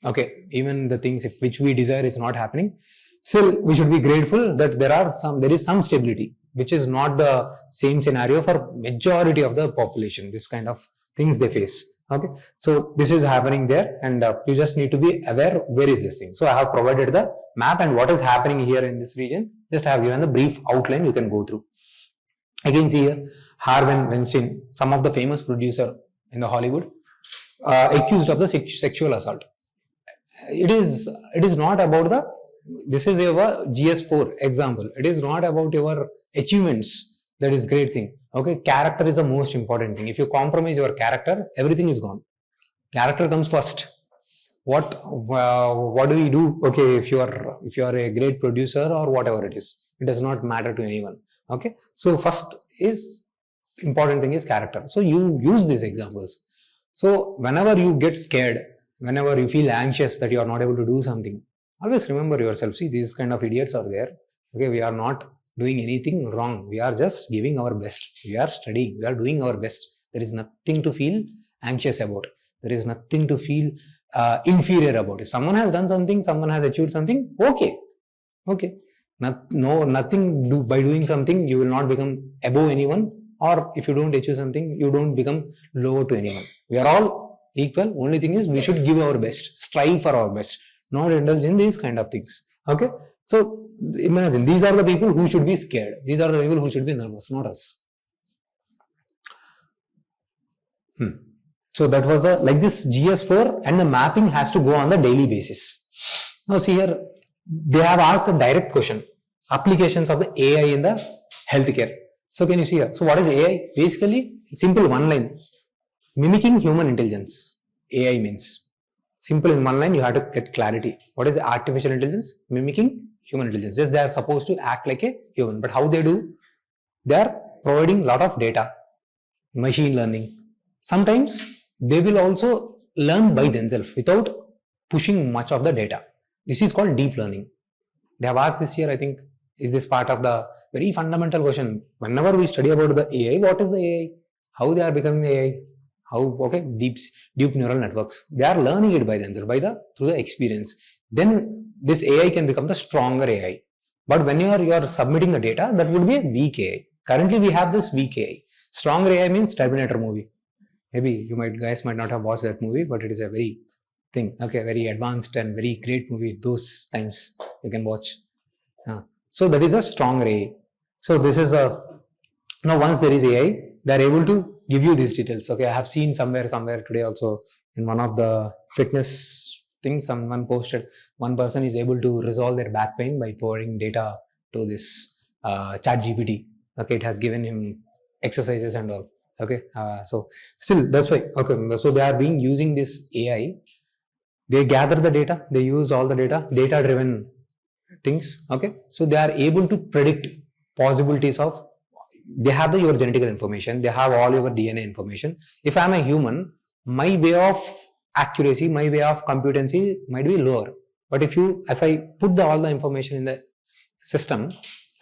okay, even the things which we desire is not happening. Still, we should be grateful that there is some stability. which is not the same scenario for majority of the population. This kind of things they face. Okay, so this is happening there, and you just need to be aware where is this thing. So I have provided the map and what is happening here in this region. Just I have given the brief outline you can go through. Again, see here, Harvey Weinstein, some of the famous producer in the Hollywood, accused of the sexual assault. It is not about the, this is your GS4 example. It is not about your achievements. That is great thing. Okay, character is the most important thing. If you compromise your character, everything is gone. Character comes first. What do we do? Okay, if you are a great producer or whatever it is, it does not matter to anyone. Okay, so first is important thing is character. So you use these examples. So whenever you get scared, whenever you feel anxious that you are not able to do something, always remember yourself. See, these kind of idiots are there. Okay, we are not doing anything wrong. We are just giving our best. We are studying. We are doing our best. There is nothing to feel anxious about. There is nothing to feel inferior about. If someone has done something, someone has achieved something, okay. Nothing by doing something, you will not become above anyone, or if you don't achieve something, you don't become lower to anyone. We are all equal. Only thing is we should give our best, strive for our best, not indulge in these kind of things. Okay. So imagine these are the people who should be scared. These are the people who should be nervous, not us. So that was like this GS4, and the mapping has to go on the daily basis. Now see here, they have asked a direct question, applications of the AI in the healthcare. So can you see here? So what is AI? Basically, simple one line, mimicking human intelligence. AI means simple in one line. You have to get clarity. What is artificial intelligence? Mimicking human intelligence. Just they are supposed to act like a human, but how they do? They are providing a lot of data, machine learning. Sometimes they will also learn by themselves without pushing much of the data. This is called deep learning. They have asked this here, I think, is this part of the very fundamental question. Whenever we study about the AI, what is the AI? How they are becoming the AI? How, okay, deep neural networks. They are learning it by themselves, through the experience. Then this AI can become the stronger AI. But when you are submitting the data, that would be a weak AI. Currently, we have this weak AI. Stronger AI means Terminator movie. Maybe you guys might not have watched that movie, but it is a very very advanced and very great movie. Those times you can watch. So that is a strong AI. So this is now once there is AI, they are able to give you these details. Okay, I have seen somewhere today also in one of the fitness things, someone posted one person is able to resolve their back pain by pouring data to this chat GPT. Okay, it has given him exercises and all. Okay, so still that's why. Okay, so they are using this AI. They gather the data, they use all the data driven things. Okay, so they are able to predict possibilities of, they have your genetic information, they have all your DNA information. If I am a human, my way of accuracy, my way of competency might be lower. But if I put all the information in the system,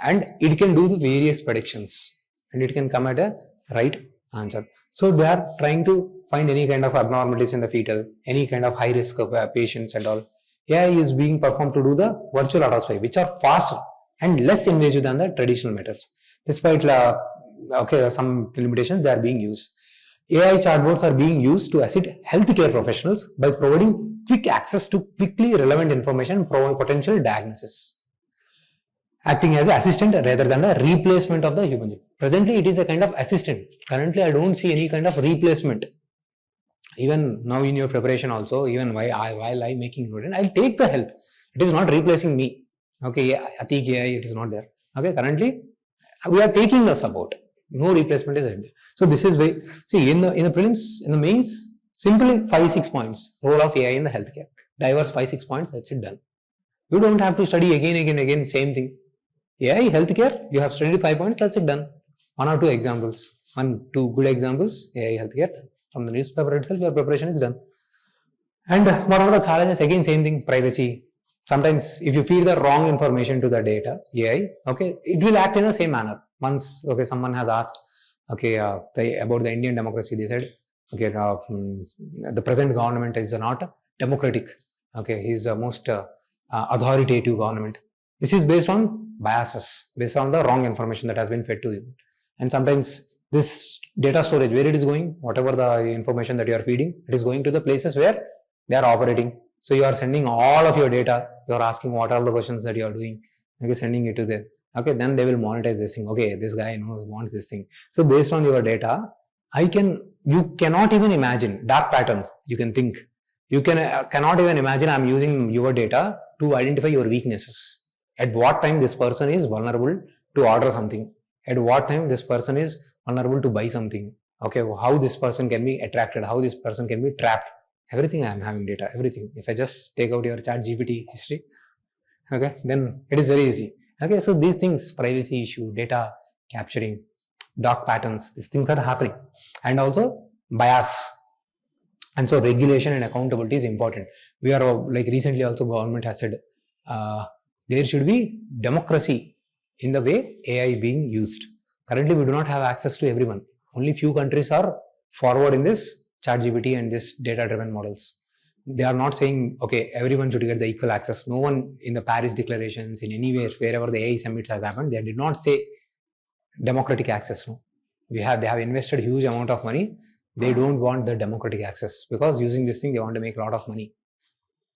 and it can do the various predictions, and it can come at a right answer. So they are trying to find any kind of abnormalities in the fetal, any kind of high risk of patients and all. AI is being performed to do the virtual autopsy, which are faster and less invasive than the traditional methods. Despite some limitations, they are being used. AI chatbots are being used to assist healthcare professionals by providing quick access to quickly relevant information and provide potential diagnosis, acting as an assistant rather than a replacement of the human. Presently, it is a kind of assistant. Currently, I don't see any kind of replacement. Even now in your preparation also, even while I'm making note, I'll take the help. It is not replacing me. Okay, Ateeq AI, it is not there. Okay, currently, we are taking the support. No replacement is there. So this is way, see in the prelims, in the mains, simply 5-6 points. Role of AI in the healthcare. Diverse 5-6 points, that's it, done. You don't have to study again, same thing. AI, healthcare, you have studied 5 points, that's it, done. 1 or 2 examples. 1-2 good examples, AI, healthcare. From the newspaper itself, your preparation is done. And what are the challenges? Again, same thing, privacy. Sometimes if you feed the wrong information to the data, AI, okay, it will act in the same manner. Once, okay, someone has asked, okay, about the Indian democracy, they said, okay, the present government is not democratic. Okay, he is the most authoritative government. This is based on biases based on the wrong information that has been fed to you. And sometimes this data storage, where it is going, whatever the information that you are feeding, it is going to the places where they are operating. So you are sending all of your data, you are asking what are the questions that you are doing, okay, sending it to them. Okay, then they will monetize this thing. Okay, this guy wants this thing. So based on your data, you cannot even imagine dark patterns. You can think, you cannot even imagine I'm using your data to identify your weaknesses. At what time this person is vulnerable to order something. At what time this person is vulnerable to buy something. Okay, how this person can be attracted, how this person can be trapped. Everything I am having data, everything. If I just take out your ChatGPT history, okay, then it is very easy. Okay, so these things, privacy issue, data capturing, dark patterns, these things are happening. And also bias. And so regulation and accountability is important. We are like recently also government has said there should be democracy in the way AI being used. Currently, we do not have access to everyone. Only few countries are forward in this ChatGPT and this data-driven models. They are not saying, okay, everyone should get the equal access. No one in the Paris declarations, in anywhere, wherever the AI summits has happened, they did not say democratic access. No, they have invested huge amount of money. They don't want the democratic access because using this thing, they want to make a lot of money.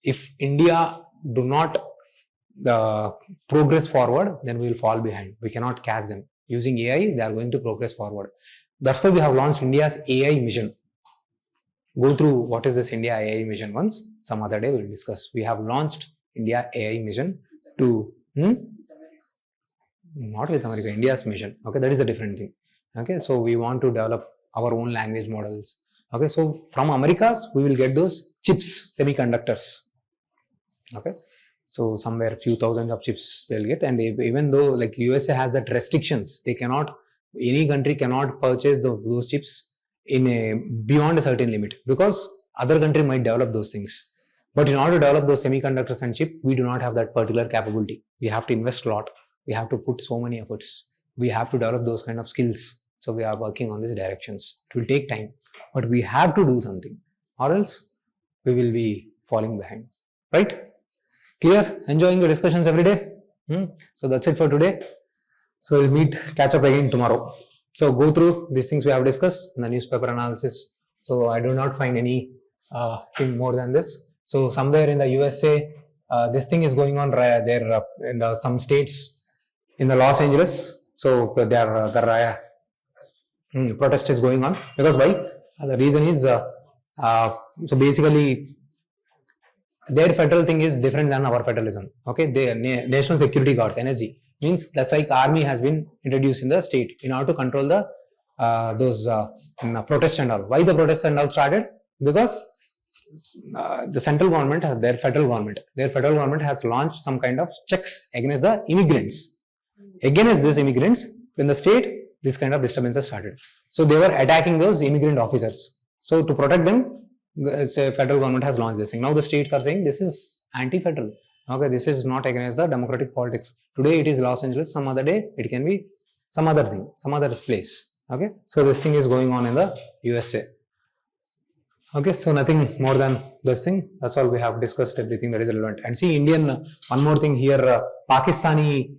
If India do not progress forward, then we will fall behind. We cannot catch them. Using AI, they are going to progress forward. That's why we have launched India's AI mission. Go through what is this India AI mission once. Some other day we will discuss. We have launched India AI mission to not with America, India's mission. Okay, that is a different thing. Okay, so we want to develop our own language models. Okay, so from Americas we will get those chips, semiconductors. Okay, so somewhere few thousands of chips they'll get, and even though like USA has that restrictions, they cannot, any country cannot purchase those chips in beyond a certain limit because other country might develop those things. But in order to develop those semiconductors and chip, we do not have that particular capability. We have to invest a lot. We have to put so many efforts. We have to develop those kind of skills. So we are working on these directions. It will take time, but we have to do something, or else we will be falling behind. Right? Clear? Enjoying the discussions every day? So that's it for today. So we'll catch up again tomorrow. So go through these things we have discussed in the newspaper analysis. So I do not find any thing more than this. So somewhere in the USA, this thing is going on there in some states in the Los Angeles. So the protest is going on because why? The reason is so basically their federal thing is different than our federalism. Okay, the national security guards, NSG, means that's like army has been introduced in the state in order to control the those protests and all. Why the protests and all started? Because the central government, their federal government has launched some kind of checks against the immigrants. Against these immigrants, in the state, this kind of disturbances started. So they were attacking those immigrant officers. So to protect them, the federal government has launched this thing. Now the states are saying this is anti-federal. Okay, this is not against the democratic politics. Today it is Los Angeles. Some other day it can be some other thing, some other place. Okay, so this thing is going on in the USA. Okay, so nothing more than this thing. That's all we have discussed. Everything that is relevant. And see, Indian. One more thing here. Pakistani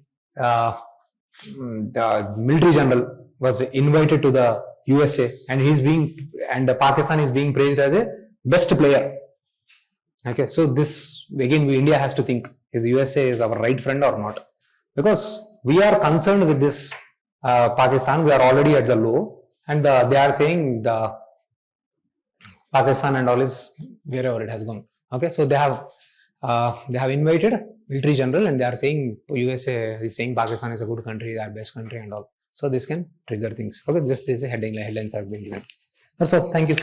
the military general was invited to the USA, and Pakistan is being praised as a best player. Okay, so this again India has to think: is USA is our right friend or not? Because we are concerned with this Pakistan. We are already at the low, and they are saying the Pakistan and all is wherever it has gone. Okay, so they have invited military general, and they are saying USA is saying Pakistan is a good country, our best country and all. So this can trigger things. Okay, this is a headlines have been given. That's all. Thank you.